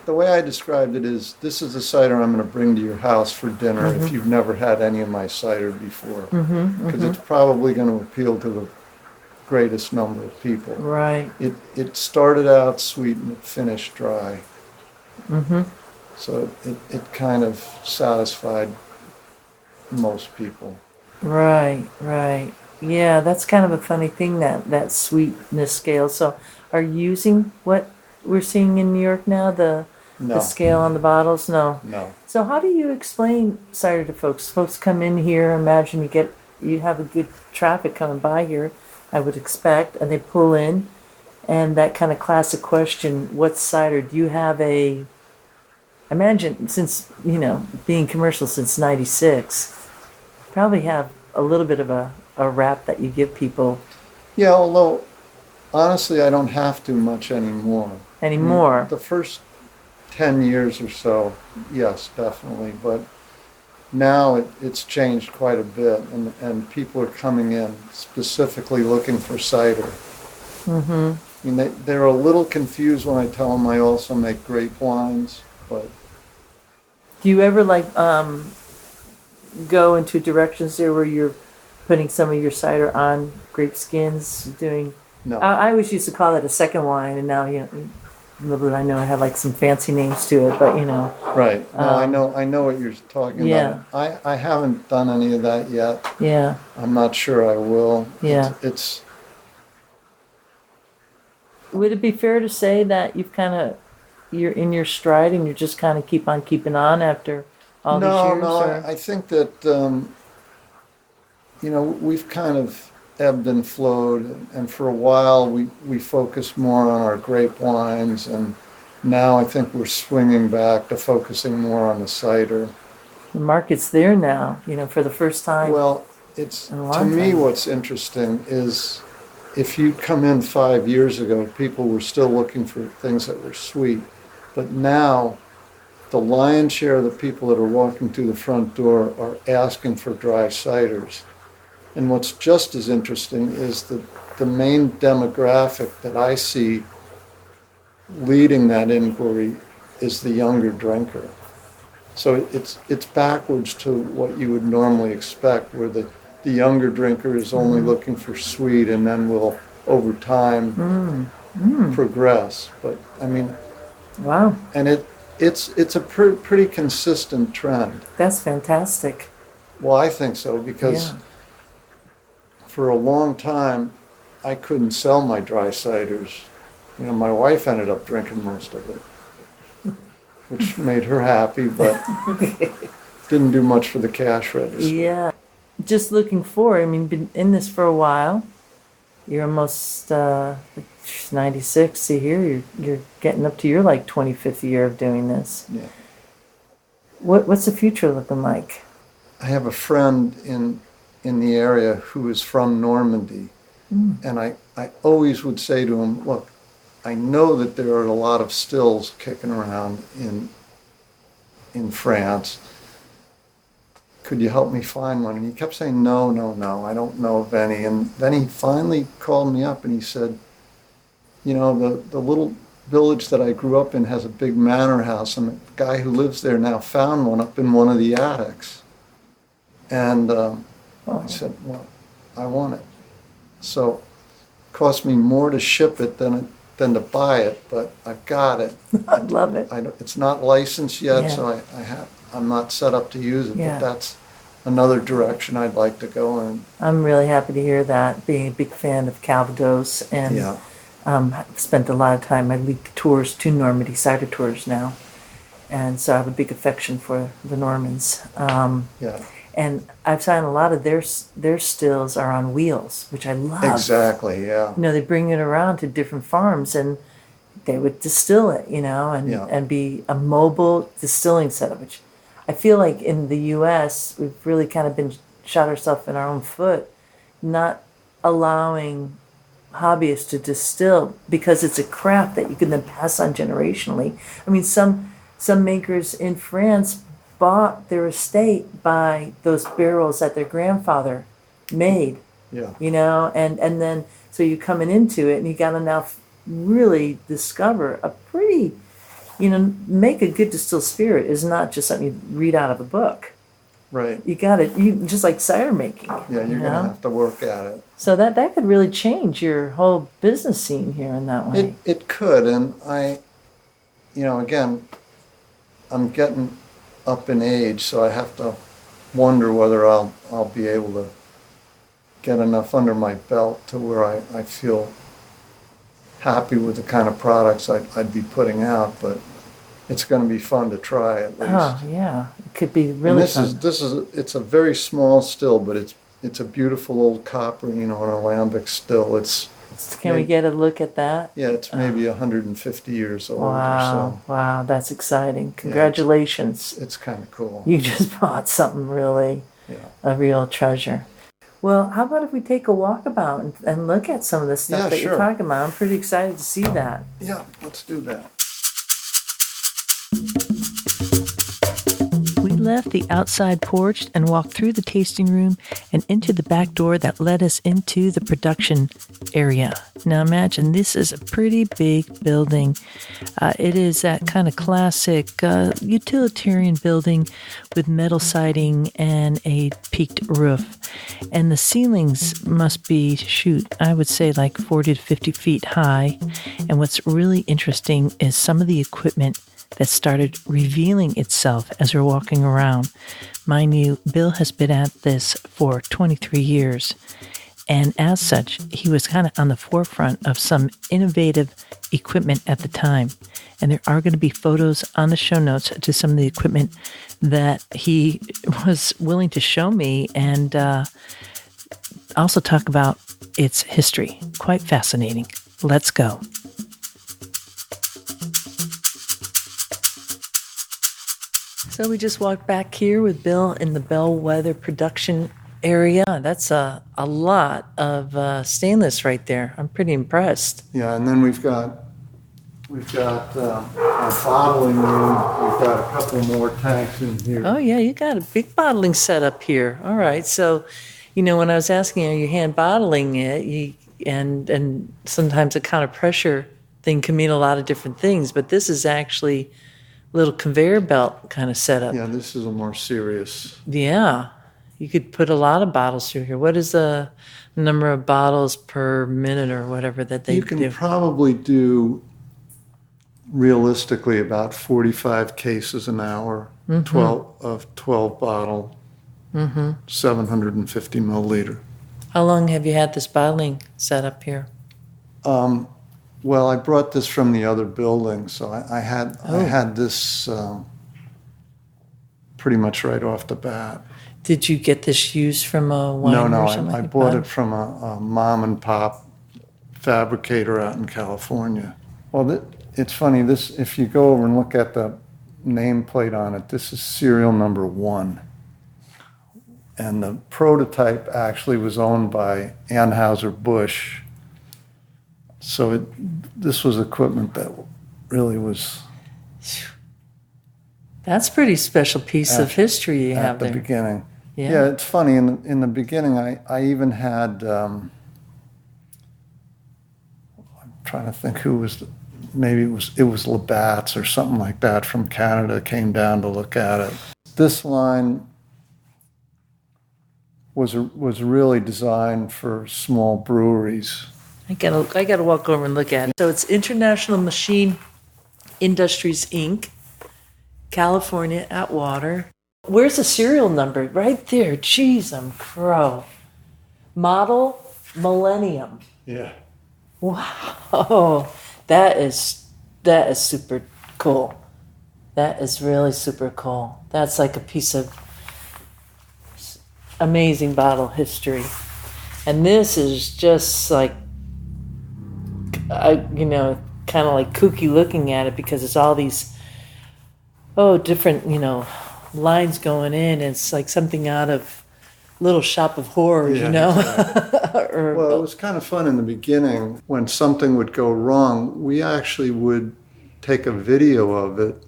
[SPEAKER 1] The way I described it is, this is a cider I'm going to bring to your house for dinner if you've never had any of my cider before, because it's probably going to appeal to the greatest number of people.
[SPEAKER 2] Right.
[SPEAKER 1] It started out sweet and it finished dry. So it kind of satisfied most people.
[SPEAKER 2] Right. Right. Yeah, that's kind of a funny thing, that sweetness scale. So are you using what we're seeing in New York now, the
[SPEAKER 1] No,
[SPEAKER 2] scale on the bottles? No.
[SPEAKER 1] no.
[SPEAKER 2] So how do you explain cider to folks? Folks come in here, imagine you have a good traffic coming by here, I would expect, and they pull in, and that kind of classic question, what's cider? Do you have I imagine, since, being commercial since 96, probably have a little bit of a wrap that you give people
[SPEAKER 1] Yeah, although honestly, I don't have to much anymore.
[SPEAKER 2] anymore.
[SPEAKER 1] The first 10 years or so, yes, definitely. But now it's changed quite a bit, and people are coming in specifically looking for cider. I mean, they're a little confused when I tell them I also make grape wines, but
[SPEAKER 2] Do you ever go into directions there where you're putting some of your cider on grape skins, doing?
[SPEAKER 1] no.
[SPEAKER 2] I always used to call it a second wine, and now little did I know I had some fancy names to it, but
[SPEAKER 1] Right. No, I know what you're talking
[SPEAKER 2] yeah.
[SPEAKER 1] about. I haven't done any of that yet.
[SPEAKER 2] Yeah,
[SPEAKER 1] I'm not sure I will.
[SPEAKER 2] Yeah.
[SPEAKER 1] It's
[SPEAKER 2] would it be fair to say that you're in your stride and you just kind of keep on keeping on after all these years?
[SPEAKER 1] No,
[SPEAKER 2] or?
[SPEAKER 1] I think that, we've kind of ebbed and flowed, and for a while we focused more on our grape wines, and now I think we're swinging back to focusing more on the cider.
[SPEAKER 2] The market's there now, for the first time.
[SPEAKER 1] Well, it's,
[SPEAKER 2] In a
[SPEAKER 1] to
[SPEAKER 2] long
[SPEAKER 1] me,
[SPEAKER 2] time.
[SPEAKER 1] what's interesting is if you come in 5 years ago, people were still looking for things that were sweet. But now, the lion's share of the people that are walking through the front door are asking for dry ciders. And what's just as interesting is that the main demographic that I see leading that inquiry is the younger drinker. So it's backwards to what you would normally expect, where the younger drinker is only looking for sweet and then will, over time, progress. But I mean,
[SPEAKER 2] Wow,
[SPEAKER 1] and it's a pretty consistent trend.
[SPEAKER 2] that's fantastic.
[SPEAKER 1] Well, I think so, because
[SPEAKER 2] Yeah.
[SPEAKER 1] for a long time, I couldn't sell my dry ciders. You know, my wife ended up drinking most of it, which made her happy, but didn't do much for the cash register.
[SPEAKER 2] Yeah. Just looking forward, I mean, been in this for a while. You're almost 96. See here, you're getting up to your like 25th year of doing this.
[SPEAKER 1] Yeah.
[SPEAKER 2] What's the future looking like?
[SPEAKER 1] I have a friend in the area who is from Normandy, and I always would say to him, look, I know that there are a lot of stills kicking around in France. Could you help me find one? And he kept saying, no, I don't know of any. And then he finally called me up and he said, you know, the little village that I grew up in has a big manor house, and the guy who lives there now found one up in one of the attics. And I said, well, I want it. So it cost me more to ship it than to buy it, but I've got it.
[SPEAKER 2] I love it.
[SPEAKER 1] It's not licensed yet,
[SPEAKER 2] Yeah.
[SPEAKER 1] so I'm not set up to use it,
[SPEAKER 2] Yeah.
[SPEAKER 1] but that's another direction I'd like to go in.
[SPEAKER 2] I'm really happy to hear that. Being a big fan of Calvados, and
[SPEAKER 1] Yeah.
[SPEAKER 2] I've spent a lot of time. I lead tours to Normandy, cider tours now, and so I have a big affection for the Normans.
[SPEAKER 1] Yeah,
[SPEAKER 2] And I've found a lot of their stills are on wheels, which I love.
[SPEAKER 1] exactly, yeah.
[SPEAKER 2] You know, they bring it around to different farms and they would distill it, you know,
[SPEAKER 1] Yeah.
[SPEAKER 2] and be a mobile distilling setup, which I feel like in the U.S. we've really kind of been shot ourselves in our own foot, not allowing hobbyists to distill because it's a craft that you can then pass on generationally. I mean, some makers in France bought their estate by those barrels that their grandfather made,
[SPEAKER 1] Yeah,
[SPEAKER 2] you know, and then so you're coming into it and you got to now really discover a pretty, you know, make a good distilled spirit is not just something you read out of a book.
[SPEAKER 1] right.
[SPEAKER 2] You got it. You just like cider making.
[SPEAKER 1] Yeah, you're
[SPEAKER 2] know?
[SPEAKER 1] gonna have to work at it.
[SPEAKER 2] So that could really change your whole business scene here in that way.
[SPEAKER 1] It could, and you know, again, I'm getting up in age, so I have to wonder whether I'll be able to get enough under my belt to where I feel happy with the kind of products I'd be putting out, but it's going to be fun to try at least.
[SPEAKER 2] Oh yeah, it could be
[SPEAKER 1] And
[SPEAKER 2] really
[SPEAKER 1] this
[SPEAKER 2] fun.
[SPEAKER 1] it's a very small still, but it's a beautiful old copper, you know, an alembic still.
[SPEAKER 2] Can we get a look at that?
[SPEAKER 1] Yeah, it's maybe 150 years old
[SPEAKER 2] Wow, wow, that's exciting. Congratulations.
[SPEAKER 1] or so. It's kind of cool.
[SPEAKER 2] You just bought something really,
[SPEAKER 1] Yeah.
[SPEAKER 2] a real treasure. Well, how about if we take a walkabout and look at some of the stuff
[SPEAKER 1] Yeah,
[SPEAKER 2] that you're
[SPEAKER 1] sure.
[SPEAKER 2] talking about? I'm pretty excited to see that.
[SPEAKER 1] Yeah, let's do that.
[SPEAKER 2] We left the outside porch and walked through the tasting room and into the back door that led us into the production area. Now imagine this is a pretty big building. It is that kind of classic utilitarian building with metal siding and a peaked roof. And the ceilings must be, I would say like 40 to 50 feet high. And what's really interesting is some of the equipment that started revealing itself as we're walking around. Mind you, Bill has been at this for 23 years. And as such, he was kind of on the forefront of some innovative equipment at the time. And there are going to be photos on the show notes to some of the equipment that he was willing to show me and also talk about its history. Quite fascinating. Let's go. So we just walked back here with Bill in the Bellwether production area. That's a lot of stainless right there. I'm pretty impressed.
[SPEAKER 1] Yeah, and then we've got our bottling room. We've got a couple more tanks in here.
[SPEAKER 2] Oh, yeah, you got a big bottling setup here. All right. So, when I was asking, are you hand bottling it? And sometimes a kind of pressure thing can mean a lot of different things, but this is actually a little conveyor belt kind of setup.
[SPEAKER 1] Yeah, this is a more serious.
[SPEAKER 2] Yeah. You could put a lot of bottles through here. What is the number of bottles per minute or whatever that they do?
[SPEAKER 1] You can probably do realistically about 45 cases an hour, 12 bottle, 750 milliliter.
[SPEAKER 2] How long have you had this bottling set up here?
[SPEAKER 1] Well, I brought this from the other building, so I had this pretty much right off the bat.
[SPEAKER 2] Did you get this used from a winery
[SPEAKER 1] No,
[SPEAKER 2] or something
[SPEAKER 1] I
[SPEAKER 2] like
[SPEAKER 1] bought
[SPEAKER 2] that?
[SPEAKER 1] it from a mom and pop fabricator out in California. Well, it's funny, if you go over and look at the nameplate on it, this is serial number 1. And the prototype actually was owned by Anheuser-Busch. So this was equipment that really was
[SPEAKER 2] That's a pretty special piece of history you have
[SPEAKER 1] at the
[SPEAKER 2] there.
[SPEAKER 1] beginning.
[SPEAKER 2] Yeah.
[SPEAKER 1] Yeah, it's funny. In the beginning, I even had. I'm trying to think who was. Maybe it was Labatt's or something like that from Canada came down to look at it. This line was really designed for small breweries.
[SPEAKER 2] I gotta walk over and look at it. So it's International Machine Industries Inc., California, Atwater. Where's the serial number? Right there. Jeez, I'm crow. Model Millennium.
[SPEAKER 1] Yeah.
[SPEAKER 2] Wow. That is super cool. That is really super cool. That's like a piece of amazing bottle history. And this is just like, kind of like kooky looking at it because it's all these, different, lines going in. It's like something out of Little Shop of Horrors,
[SPEAKER 1] Exactly.
[SPEAKER 2] or,
[SPEAKER 1] Well, it was kind of fun in the beginning. When something would go wrong, we actually would take a video of it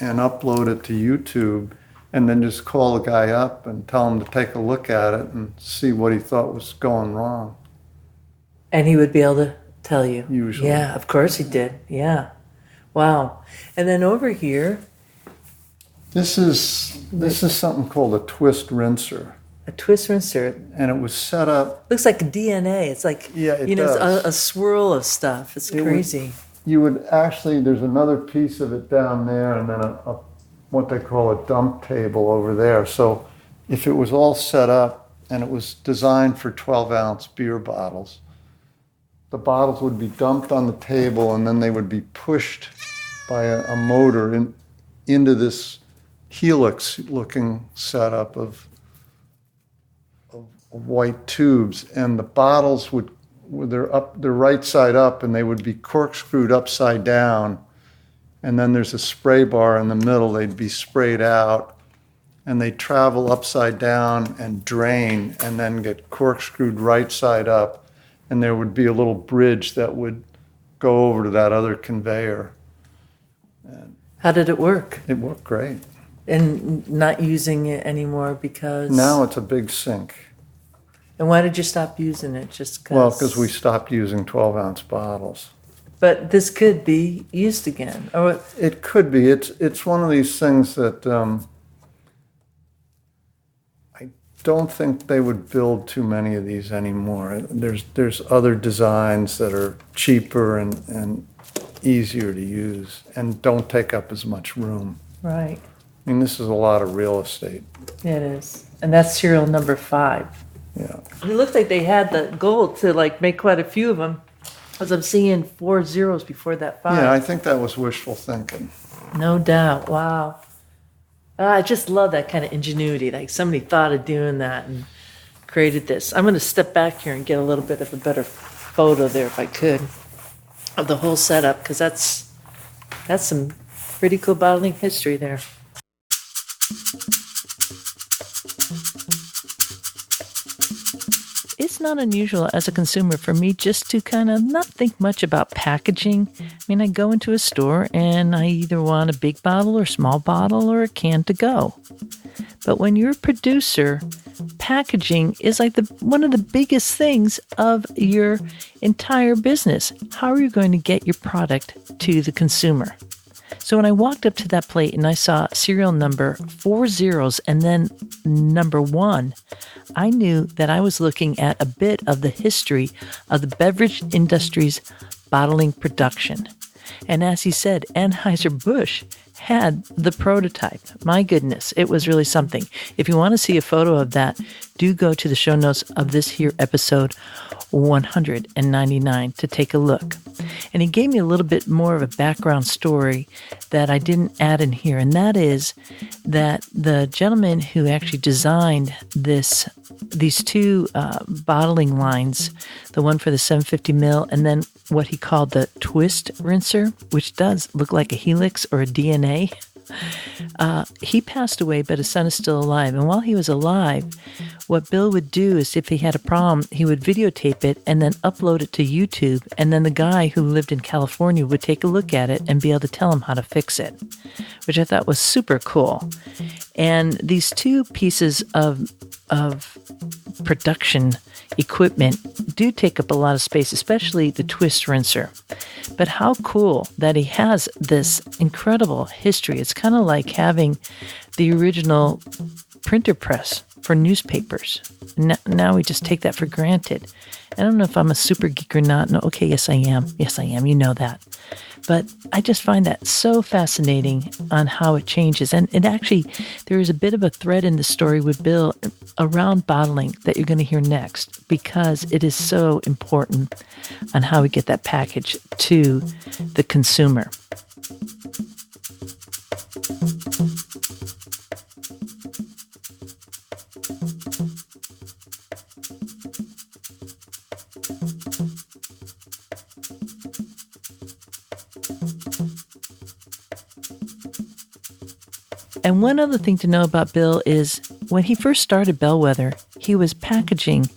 [SPEAKER 1] and upload it to YouTube and then just call the guy up and tell him to take a look at it and see what he thought was going wrong.
[SPEAKER 2] and he would be able to tell you.
[SPEAKER 1] Usually.
[SPEAKER 2] Yeah, of course he did. Yeah. Wow. And then over here,
[SPEAKER 1] This is something called a twist rinser,
[SPEAKER 2] a twist rinser.
[SPEAKER 1] and it was set up.
[SPEAKER 2] Looks like a DNA. It's like,
[SPEAKER 1] Yeah, it
[SPEAKER 2] it's
[SPEAKER 1] does.
[SPEAKER 2] a swirl of stuff. It's crazy.
[SPEAKER 1] You would actually, there's another piece of it down there, and then a what they call a dump table over there. So if it was all set up and it was designed for 12-ounce beer bottles, the bottles would be dumped on the table, and then they would be pushed by a motor into this helix-looking setup of white tubes, and the bottles they're right side up, and they would be corkscrewed upside down, and then there's a spray bar in the middle. They'd be sprayed out, and they travel upside down and drain, and then get corkscrewed right side up, and there would be a little bridge that would go over to that other conveyor.
[SPEAKER 2] How did it work?
[SPEAKER 1] It worked great.
[SPEAKER 2] And not using it anymore because...
[SPEAKER 1] Now it's a big sink.
[SPEAKER 2] And why did you stop using it? Just because...
[SPEAKER 1] Well, because we stopped using 12-ounce bottles.
[SPEAKER 2] But this could be used again. Or
[SPEAKER 1] It could be. It's one of these things that I don't think they would build too many of these anymore. There's other designs that are cheaper and easier to use and don't take up as much room.
[SPEAKER 2] right.
[SPEAKER 1] I mean, this is a lot of real estate.
[SPEAKER 2] Yeah, it is. And that's serial number 5.
[SPEAKER 1] Yeah.
[SPEAKER 2] It looked like they had the goal to like make quite a few of them. As I'm seeing 4 zeros before that 5.
[SPEAKER 1] Yeah, I think that was wishful thinking.
[SPEAKER 2] No doubt. Wow. I just love that kind of ingenuity. Like somebody thought of doing that and created this. I'm going to step back here and get a little bit of a better photo there if I could of the whole setup, because that's some pretty cool bottling history there. not unusual as a consumer for me just to kind of not think much about packaging. I mean, I go into a store and I either want a big bottle or small bottle or a can to go. But when you're a producer, packaging is like one of the biggest things of your entire business. How are you going to get your product to the consumer? So when I walked up to that plate and I saw serial number 4 zeros and then number 1, I knew that I was looking at a bit of the history of the beverage industry's bottling production. And as he said, Anheuser-Busch had the prototype. My goodness, it was really something. If you want to see a photo of that, do go to the show notes of this here episode 199 to take a look. And he gave me a little bit more of a background story that I didn't add in here, and that is that the gentleman who actually designed these two bottling lines, the one for the 750 ml and then what he called the twist rinser, which does look like a helix or a DNA. He passed away, but his son is still alive. And while he was alive, what Bill would do is if he had a problem, he would videotape it and then upload it to YouTube. And then the guy who lived in California would take a look at it and be able to tell him how to fix it, which I thought was super cool. And these two pieces of production equipment do take up a lot of space, especially the twist rinser. But how cool that he has this incredible history. It's kind of like having the original printer press for newspapers. Now we just take that for granted. I don't know if I'm a super geek or not. No, okay, yes I am. Yes I am. You know that. But I just find that so fascinating on how it changes. And it actually, there is a bit of a thread in the story with Bill around bottling that you're going to hear next, because it is so important on how we get that package to the consumer. And one other thing to know about Bill is when he first started Bellwether, he was packaging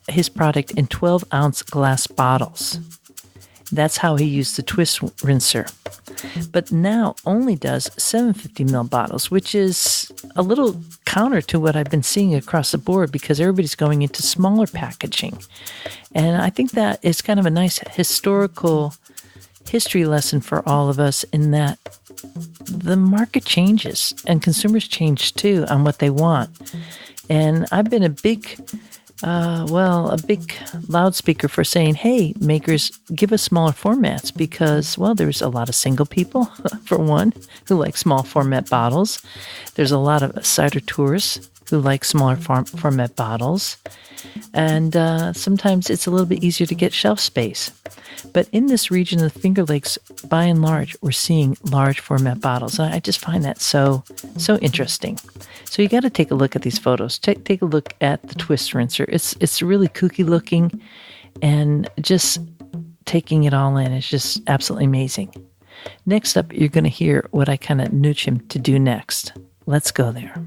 [SPEAKER 2] his product in 12-ounce glass bottles. That's how he used the twist rinser. But now only does 750 ml bottles, which is a little counter to what I've been seeing across the board because everybody's going into smaller packaging. And I think that is kind of a nice historical history lesson for all of us in that the market changes and consumers change too on what they want. And I've been a big loudspeaker for saying, hey, makers, give us smaller formats because, well, there's a lot of single people, for one, who like small format bottles. There's a lot of cider tourists who like smaller format bottles. And sometimes it's a little bit easier to get shelf space. But in this region of the Finger Lakes, by and large, we're seeing large format bottles. And I just find that so interesting. So you got to take a look at these photos. Take a look at the twist rinser. It's really kooky looking, and just taking it all in is just absolutely amazing. Next up, you're going to hear what I kind of nudge him to do next. Let's go there.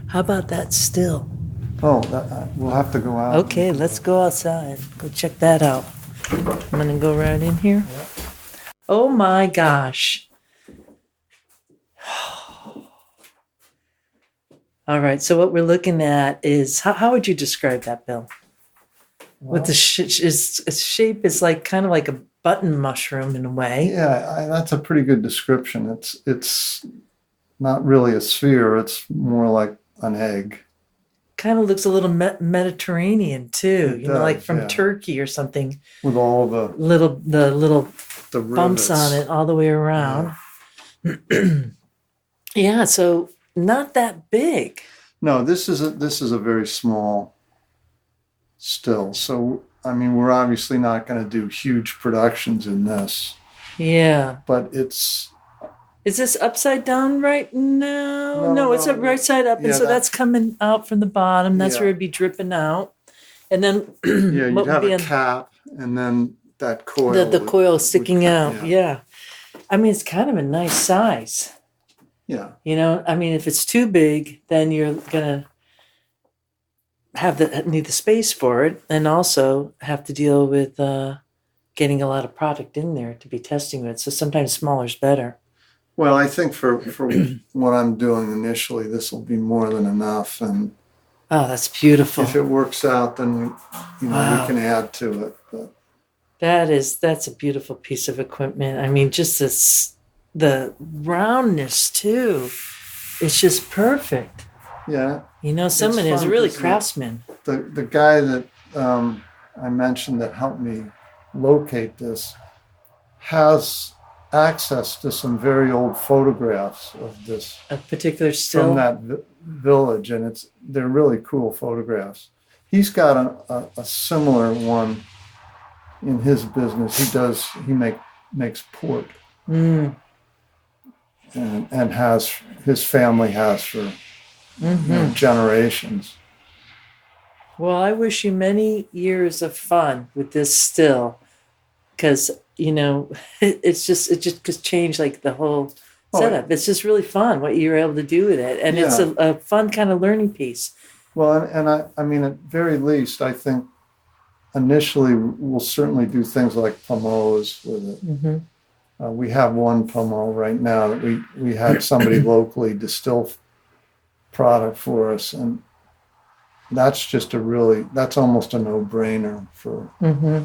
[SPEAKER 2] How about that still?
[SPEAKER 1] Oh, we'll have to go out.
[SPEAKER 2] Okay, let's go outside. Go check that out. I'm going to go right in here.
[SPEAKER 1] Yep.
[SPEAKER 2] Oh my gosh. All right, so what we're looking at is, how would you describe that, Bill?
[SPEAKER 1] Well,
[SPEAKER 2] With the its shape is like kind of like a button mushroom in a way.
[SPEAKER 1] yeah, that's a pretty good description. It's not really a sphere. It's more like an egg.
[SPEAKER 2] Kind of looks a little Mediterranean too,
[SPEAKER 1] It does,
[SPEAKER 2] like from
[SPEAKER 1] yeah.
[SPEAKER 2] Turkey or something.
[SPEAKER 1] With all the
[SPEAKER 2] The little bumps
[SPEAKER 1] rivets
[SPEAKER 2] on it all the way around.
[SPEAKER 1] Yeah.
[SPEAKER 2] Yeah, so not that big.
[SPEAKER 1] No, this is a very small still. So I mean, we're obviously not going to do huge productions in this,
[SPEAKER 2] Yeah.
[SPEAKER 1] but it's
[SPEAKER 2] Is this upside down right now? No, it's
[SPEAKER 1] no.
[SPEAKER 2] right side up. And
[SPEAKER 1] Yeah,
[SPEAKER 2] so that's coming out from the bottom. That's
[SPEAKER 1] Yeah.
[SPEAKER 2] where it'd be dripping out. And then
[SPEAKER 1] yeah,
[SPEAKER 2] what
[SPEAKER 1] you'd have
[SPEAKER 2] would be
[SPEAKER 1] a cap and then that coil.
[SPEAKER 2] the coil sticking
[SPEAKER 1] would-
[SPEAKER 2] out. Yeah. I mean, it's kind of a nice size.
[SPEAKER 1] Yeah.
[SPEAKER 2] You know, I mean, if it's too big, then you're gonna need the space for it, and also have to deal with getting a lot of product in there to be testing with. So sometimes smaller is better.
[SPEAKER 1] Well, I think for what I'm doing initially, this will be more than enough. And
[SPEAKER 2] Oh, that's beautiful.
[SPEAKER 1] if it works out, then we
[SPEAKER 2] Wow.
[SPEAKER 1] can add to it. But
[SPEAKER 2] That's a beautiful piece of equipment. I mean, just the roundness too. It's just perfect.
[SPEAKER 1] yeah,
[SPEAKER 2] You know, someone
[SPEAKER 1] It's
[SPEAKER 2] is
[SPEAKER 1] fun
[SPEAKER 2] really
[SPEAKER 1] 'cause
[SPEAKER 2] craftsman.
[SPEAKER 1] the guy that I mentioned that helped me locate this has access to some very old photographs of this
[SPEAKER 2] A particular still.
[SPEAKER 1] from that village, and they're really cool photographs. He's got a similar one in his business. He makes pork,
[SPEAKER 2] Mm.
[SPEAKER 1] and has his family has for generations.
[SPEAKER 2] Well, I wish you many years of fun with this still, because you know it just could change like the whole
[SPEAKER 1] Oh,
[SPEAKER 2] setup. It's just really fun what you're able to do with it, and it's
[SPEAKER 1] Yeah.
[SPEAKER 2] a fun kind of learning piece.
[SPEAKER 1] Well, and I mean, at very least, I think initially we'll certainly do things like pommeaus with it.
[SPEAKER 2] Mm-hmm.
[SPEAKER 1] We have one pommeau right now that we had somebody locally distill product for us, and that's that's almost a no-brainer for
[SPEAKER 2] Mm-hmm.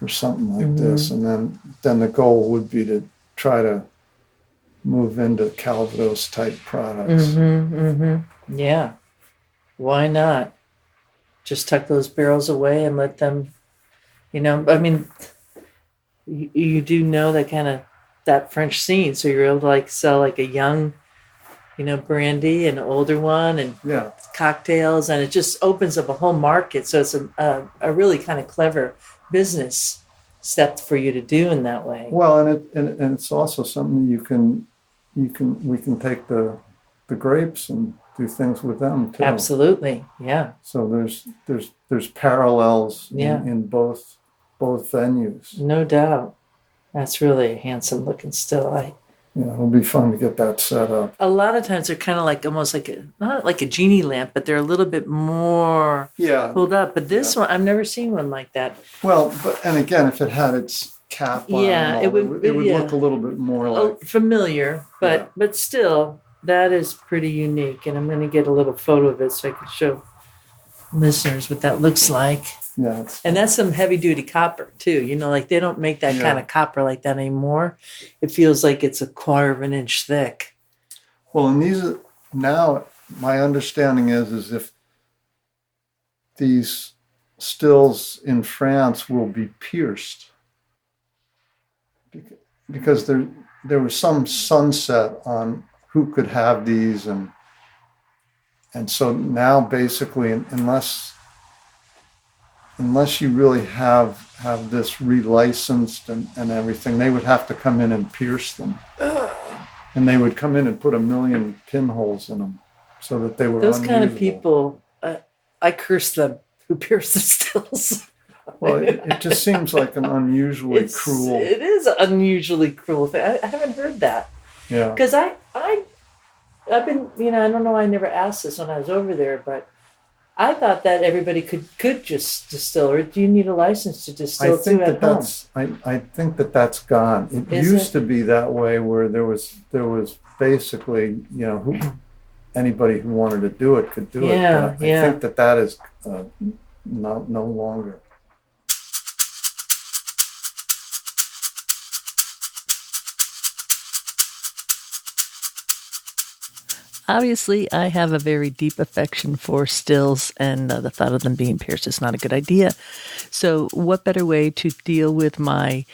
[SPEAKER 1] something like this. And then the goal would be to try to move into Calvados type products.
[SPEAKER 2] Mm-hmm. Mm-hmm. Yeah. Why not? Just tuck those barrels away and let them, you know, I mean, you do know that kind of that French scene. So you're able to like sell like a young, you know, brandy and an older one and
[SPEAKER 1] Yeah.
[SPEAKER 2] cocktails, and it just opens up a whole market. So it's a really kind of clever business step for you to do in that way.
[SPEAKER 1] Well, and it's also something we can take the grapes and do things with them too.
[SPEAKER 2] Absolutely. Yeah.
[SPEAKER 1] So there's parallels
[SPEAKER 2] Yeah.
[SPEAKER 1] in both venues.
[SPEAKER 2] No doubt. That's really a handsome looking still.
[SPEAKER 1] It'll be fun to get that set up.
[SPEAKER 2] A lot of times they're kind of like almost like not like a genie lamp, but they're a little bit more
[SPEAKER 1] Yeah.
[SPEAKER 2] pulled up. But this one, I've never seen one like that.
[SPEAKER 1] Well, and again, if it had its cap on,
[SPEAKER 2] Yeah,
[SPEAKER 1] and all,
[SPEAKER 2] it would-
[SPEAKER 1] it would
[SPEAKER 2] yeah.
[SPEAKER 1] look a little bit more
[SPEAKER 2] Oh,
[SPEAKER 1] like.
[SPEAKER 2] familiar, but
[SPEAKER 1] Yeah.
[SPEAKER 2] but still, that is pretty unique. And I'm going to get a little photo of it so I can show listeners what that looks like.
[SPEAKER 1] Yeah.
[SPEAKER 2] And that's some heavy duty copper too. You know, like they don't make that
[SPEAKER 1] Yeah.
[SPEAKER 2] kind of copper like that anymore. It feels like it's a quarter of an inch thick.
[SPEAKER 1] Well, and these are now. My understanding is if these stills in France will be pierced because there was some sunset on who could have these, and so now basically unless you really have this relicensed and everything, they would have to come in and pierce them. And they would come in and put 1 million pinholes in them so that they were
[SPEAKER 2] Those kind of
[SPEAKER 1] unusable.
[SPEAKER 2] people, I curse them who pierce the stills.
[SPEAKER 1] Well, it just seems like an unusually cruel.
[SPEAKER 2] It is an unusually cruel thing. I haven't heard that.
[SPEAKER 1] Yeah.
[SPEAKER 2] Because I've been, you know, I don't know why I never asked this when I was over there, but I thought that everybody could just distill, or do you need a license to distill too at home?
[SPEAKER 1] I think that's gone. It
[SPEAKER 2] Is
[SPEAKER 1] used
[SPEAKER 2] it?
[SPEAKER 1] to be that way, where there was basically, anybody who wanted to do it could do it.
[SPEAKER 2] Yeah,
[SPEAKER 1] But
[SPEAKER 2] yeah.
[SPEAKER 1] I think that is no longer.
[SPEAKER 2] Obviously, I have a very deep affection for stills, and the thought of them being pierced is not a good idea. So, what better way to deal with my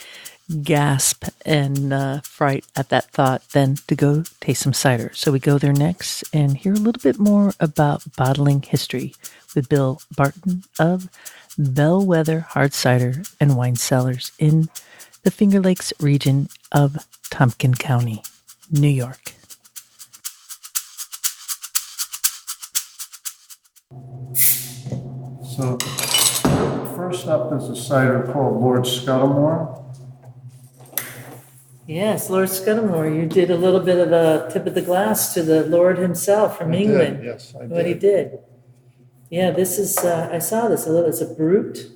[SPEAKER 2] gasp and fright at that thought than to go taste some cider? So, we go there next and hear a little bit more about bottling history with Bill Barton of Bellwether Hard Cider and Wine Cellars in the Finger Lakes region of Tompkins County, New York.
[SPEAKER 1] So first up is a cider called Lord Scudamore.
[SPEAKER 2] Yes, Lord Scudamore, you did a little bit of a tip of the glass to the Lord himself from England.
[SPEAKER 1] Yes, I
[SPEAKER 2] What he
[SPEAKER 1] did.
[SPEAKER 2] did. Yeah, this is, I saw this a little, it's a brute.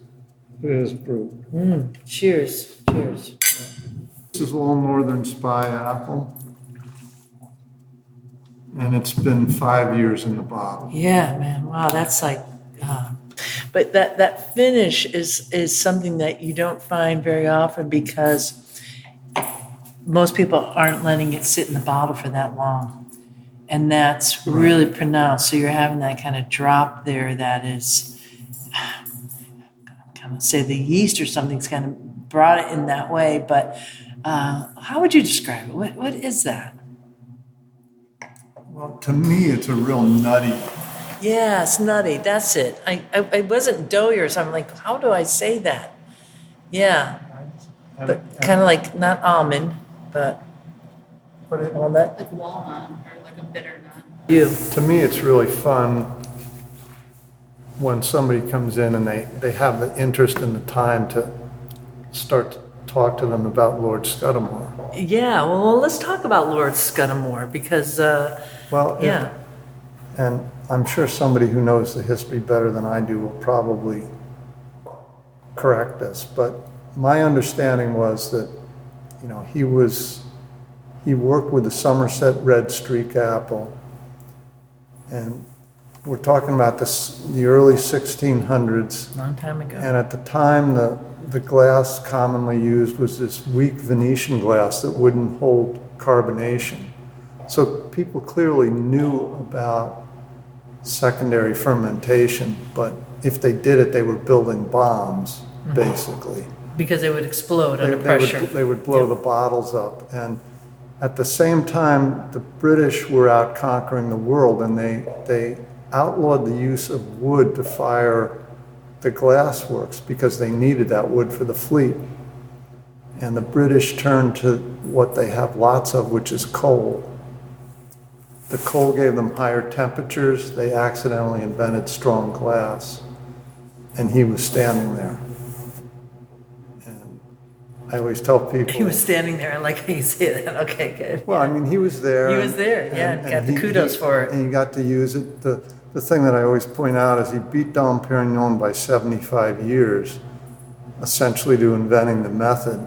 [SPEAKER 1] It is brute.
[SPEAKER 2] Cheers, cheers.
[SPEAKER 1] This is All Northern Spy apple. And it's been 5 years in the bottle.
[SPEAKER 2] Yeah, man, wow, that's like, but that finish is something that you don't find very often because most people aren't letting it sit in the bottle for that long. And that's really pronounced. So you're having that kind of drop there that is, kind of say the yeast or something's kind of brought it in that way. But how would you describe it? What is that?
[SPEAKER 1] Well, to me, it's a real nutty.
[SPEAKER 2] Yeah, it's nutty. That's it. I wasn't doughy or something. Like, how do I say that? Yeah, but kind of like not almond, but walnut.
[SPEAKER 4] Like walnut or like a bitter nut.
[SPEAKER 2] You.
[SPEAKER 1] To me, it's really fun when somebody comes in and they have the interest and the time to start to talk to them about Lord Scudamore.
[SPEAKER 2] Yeah, well, let's talk about Lord Scudamore because,
[SPEAKER 1] Well,
[SPEAKER 2] yeah.
[SPEAKER 1] and I'm sure somebody who knows the history better than I do will probably correct this, but my understanding was that, you know, he worked with the Somerset Red Streak apple, and we're talking about the early 1600s.
[SPEAKER 2] Long time ago.
[SPEAKER 1] And at the time, the glass commonly used was this weak Venetian glass that wouldn't hold carbonation. So people clearly knew about secondary fermentation, but if they did it, they were building bombs, basically.
[SPEAKER 2] Because they would explode under pressure.
[SPEAKER 1] They would blow the bottles up. And at the same time, the British were out conquering the world, and they outlawed the use of wood to fire the glass works because they needed that wood for the fleet. And the British turned to what they have lots of, which is coal. The coal gave them higher temperatures. They accidentally invented strong glass. And he was standing there. And I always tell people...
[SPEAKER 2] He was standing there, I like how you say that. Okay, good.
[SPEAKER 1] Well, I mean, he was there.
[SPEAKER 2] He was there, yeah, and got the kudos for it.
[SPEAKER 1] And he got to use it. The thing that I always point out is he beat Dom Perignon by 75 years, essentially to inventing the method.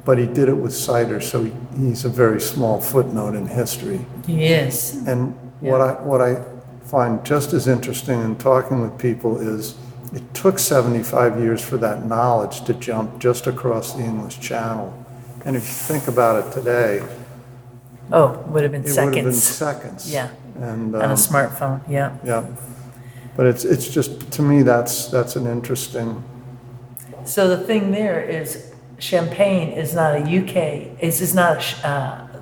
[SPEAKER 1] But he did it with cider, so he's a very small footnote in history.
[SPEAKER 2] Yes.
[SPEAKER 1] And what I find just as interesting in talking with people is it took 75 years for that knowledge to jump just across the English Channel. And if you think about it today,
[SPEAKER 2] Oh, would have been
[SPEAKER 1] it
[SPEAKER 2] seconds.
[SPEAKER 1] would have been seconds.
[SPEAKER 2] Yeah.
[SPEAKER 1] And
[SPEAKER 2] On a smartphone, yeah.
[SPEAKER 1] yeah, but it's just, to me, that's an interesting.
[SPEAKER 2] So the thing there is champagne is not a UK, it's not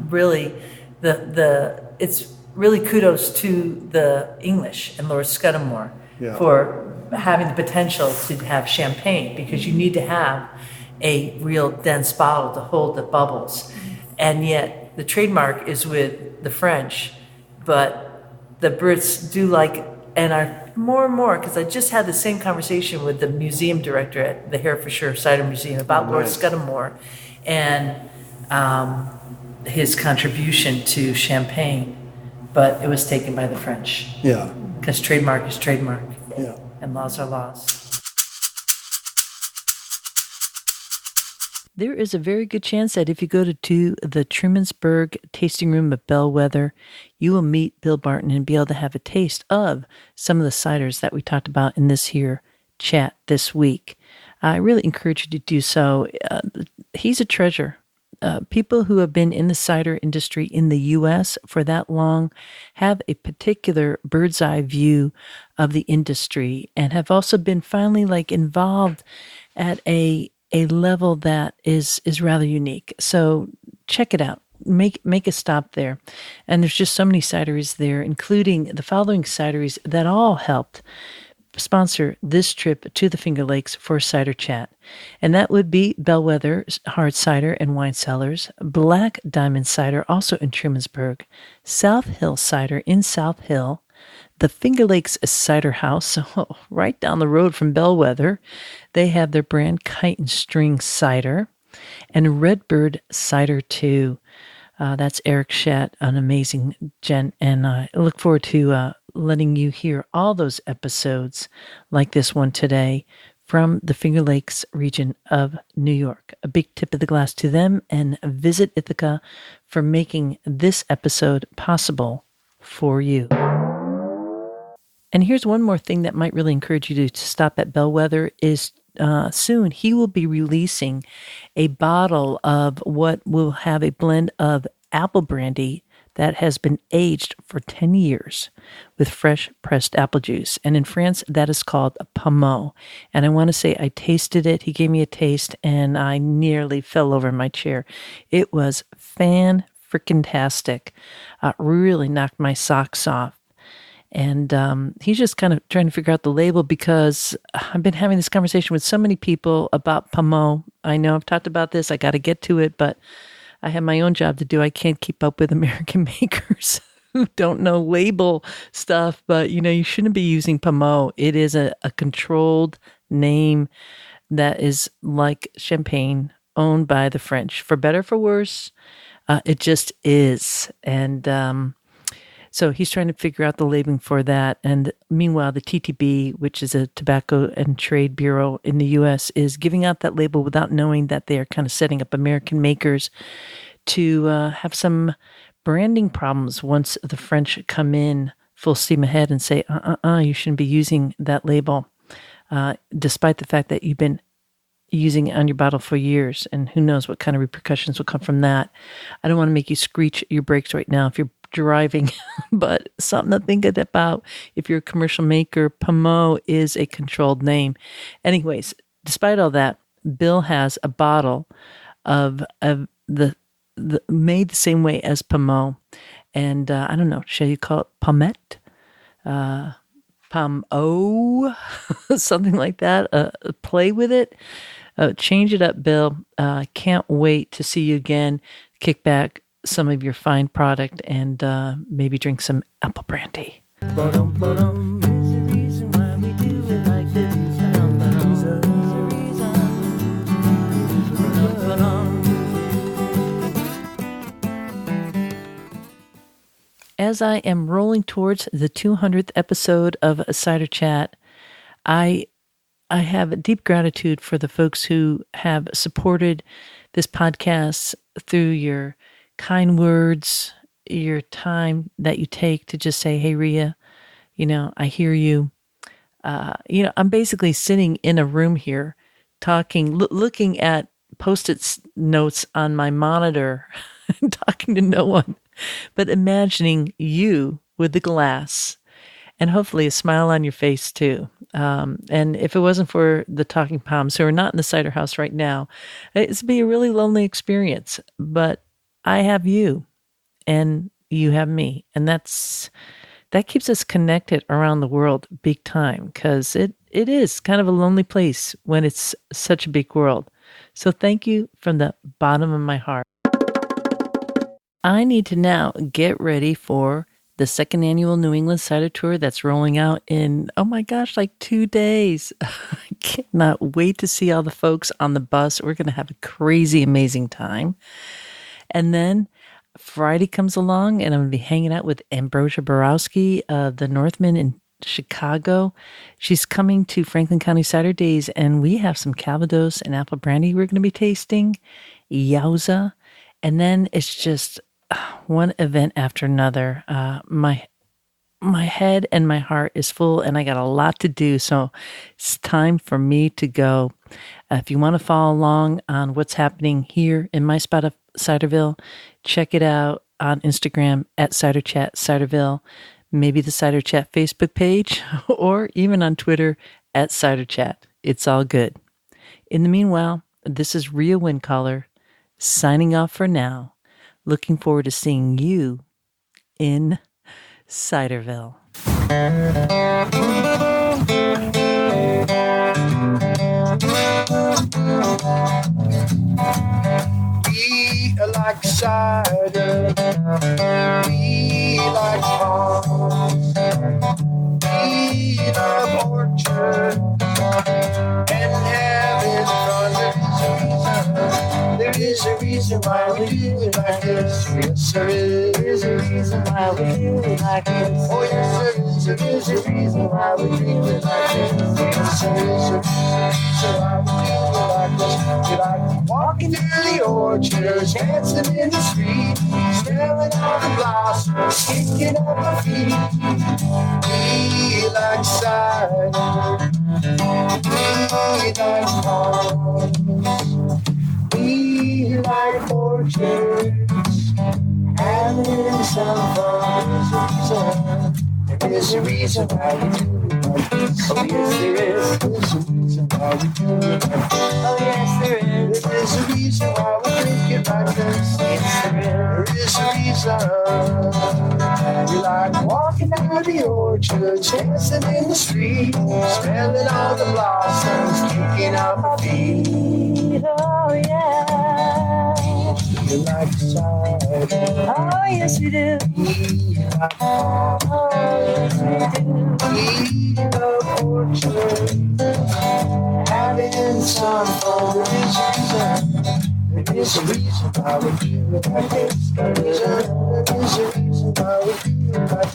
[SPEAKER 2] really it's really kudos to the English and Lord Scudamore for having the potential to have champagne, because you need to have a real dense bottle to hold the bubbles. And yet the trademark is with the French, but the Brits do like, and are more and more, because I just had the same conversation with the museum director at the Herefordshire Cider Museum about Lord Scudamore and his contribution to champagne, but it was taken by the French.
[SPEAKER 1] Yeah.
[SPEAKER 2] Because trademark is trademark.
[SPEAKER 1] Yeah.
[SPEAKER 2] And laws are laws. There is a very good chance that if you go to the Trumansburg tasting room at Bellwether, you will meet Bill Barton and be able to have a taste of some of the ciders that we talked about in this here chat this week. I really encourage you to do so. He's a treasure. People who have been in the cider industry in the U.S. for that long have a particular bird's eye view of the industry and have also been finally involved at a level that is rather unique. So check it out. Make a stop there. And there's just so many cideries there, including the following cideries that all helped sponsor this trip to the Finger Lakes for Cider Chat. And that would be Bellwether Hard Cider and Wine Cellars, Black Diamond Cider, also in Trumansburg, South Hill Cider in South Hill, the Finger Lakes Cider House, so right down the road from Bellwether. They have their brand Kite and String Cider. and Redbird Cider 2. That's Eric Schatt, an amazing gent, and I look forward to letting you hear all those episodes like this one today from the Finger Lakes region of New York. A big tip of the glass to them, and visit Ithaca for making this episode possible for you. And here's one more thing that might really encourage you to stop at Bellwether is soon he will be releasing a bottle of what will have a blend of apple brandy that has been aged for 10 years with fresh pressed apple juice. And in France, that is called a pommeau. And I want to say I tasted it. He gave me a taste and I nearly fell over in my chair. It was fan-frickin-tastic. Really knocked my socks off. And he's just kind of trying to figure out the label because I've been having this conversation with so many people about pommeau. I know I've talked about this. I got to get to it, but I have my own job to do. I can't keep up with American makers who don't know label stuff, but you shouldn't be using pommeau. It is a controlled name that is like champagne owned by the French. For better, for worse, it just is. And so he's trying to figure out the labeling for that. And meanwhile, the TTB, which is a Tobacco and Trade Bureau in the U.S., is giving out that label without knowing that they are kind of setting up American makers to have some branding problems once the French come in full steam ahead and say, you shouldn't be using that label, despite the fact that you've been using it on your bottle for years. And who knows what kind of repercussions will come from that. I don't want to make you screech your brakes right now if you're driving, but something to think about if you're a commercial maker. Pommeau is a controlled name. Anyways, despite all that, Bill has a bottle of the made the same way as pommeau, and I don't know, shall you call it pommette, pommeau, something like that. Play with it, change it up, Bill. Can't wait to see you again. Kick back some of your fine product and maybe drink some apple brandy. As I am rolling towards the 200th episode of Cider Chat, I have deep gratitude for the folks who have supported this podcast through your kind words, your time that you take to just say, hey, Rhea, I hear you. I'm basically sitting in a room here talking, looking at Post-it notes on my monitor, talking to no one, but imagining you with the glass and hopefully a smile on your face too. And if it wasn't for the talking palms who are not in the cider house right now, it'd be a really lonely experience, but I have you and you have me. And that keeps us connected around the world big time, because it is kind of a lonely place when it's such a big world. So thank you from the bottom of my heart. I need to now get ready for the second annual New England Cider Tour that's rolling out in, oh my gosh, like 2 days. I cannot wait to see all the folks on the bus. We're going to have a crazy, amazing time. And then Friday comes along and I'm going to be hanging out with Ambrosia Borowski of the Northman in Chicago. She's coming to Franklin County Cider Days, and we have some Calvados and apple brandy we're going to be tasting. Yowza. And then it's just one event after another. My head and my heart is full, and I got a lot to do, so it's time for me to go. If you want to follow along on what's happening here in my spot of Ciderville, check it out on Instagram at Cider Chat Ciderville, maybe the Cider Chat Facebook page, or even on Twitter at Cider Chat. It's all good. In the meanwhile, this is Rhea Windcaller signing off for now. Looking forward to seeing you in Ciderville.
[SPEAKER 5] We like cider, we like palms, we love orchards and having fun with season. There is a reason why we do it like this. Yes, there is.
[SPEAKER 3] There is a reason why we do it like this.
[SPEAKER 5] Oh, yes, there is. There is a reason why we do it like this. Yes, there is a reason why we do it like this. We like walking through the orchards, dancing in the street, smelling all the blossoms, kicking up our feet. We like cider. We like palms. We like porches, having some fun. There's a reason why we do it like this.
[SPEAKER 3] Oh yes there is.
[SPEAKER 5] There's a reason why we do it like this.
[SPEAKER 3] Oh yes there is.
[SPEAKER 5] There's a reason why we drink it like this.
[SPEAKER 3] Yes there
[SPEAKER 5] There is a reason. We like walking down the orchard, dancing in the street, smelling all the blossoms, kicking up our feet.
[SPEAKER 3] is. Oh yeah.
[SPEAKER 5] We like cider.
[SPEAKER 3] Oh yes we do.
[SPEAKER 5] We like palm.
[SPEAKER 3] Oh yes we do.
[SPEAKER 5] We love orchard, having some fun. There is a reason why we do it like this. There is a reason why we do it like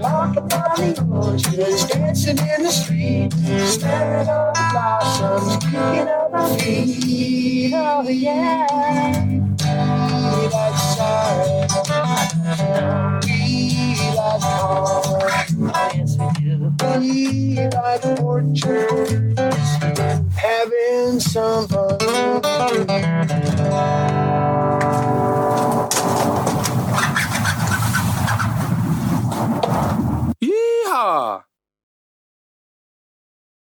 [SPEAKER 5] Walking down the orchards, dancing in the street, staring at the blossoms, kicking up our feet.
[SPEAKER 3] Oh yeah.
[SPEAKER 5] We like cider. We like palm.
[SPEAKER 3] Oh yes we do.
[SPEAKER 5] We like orchards,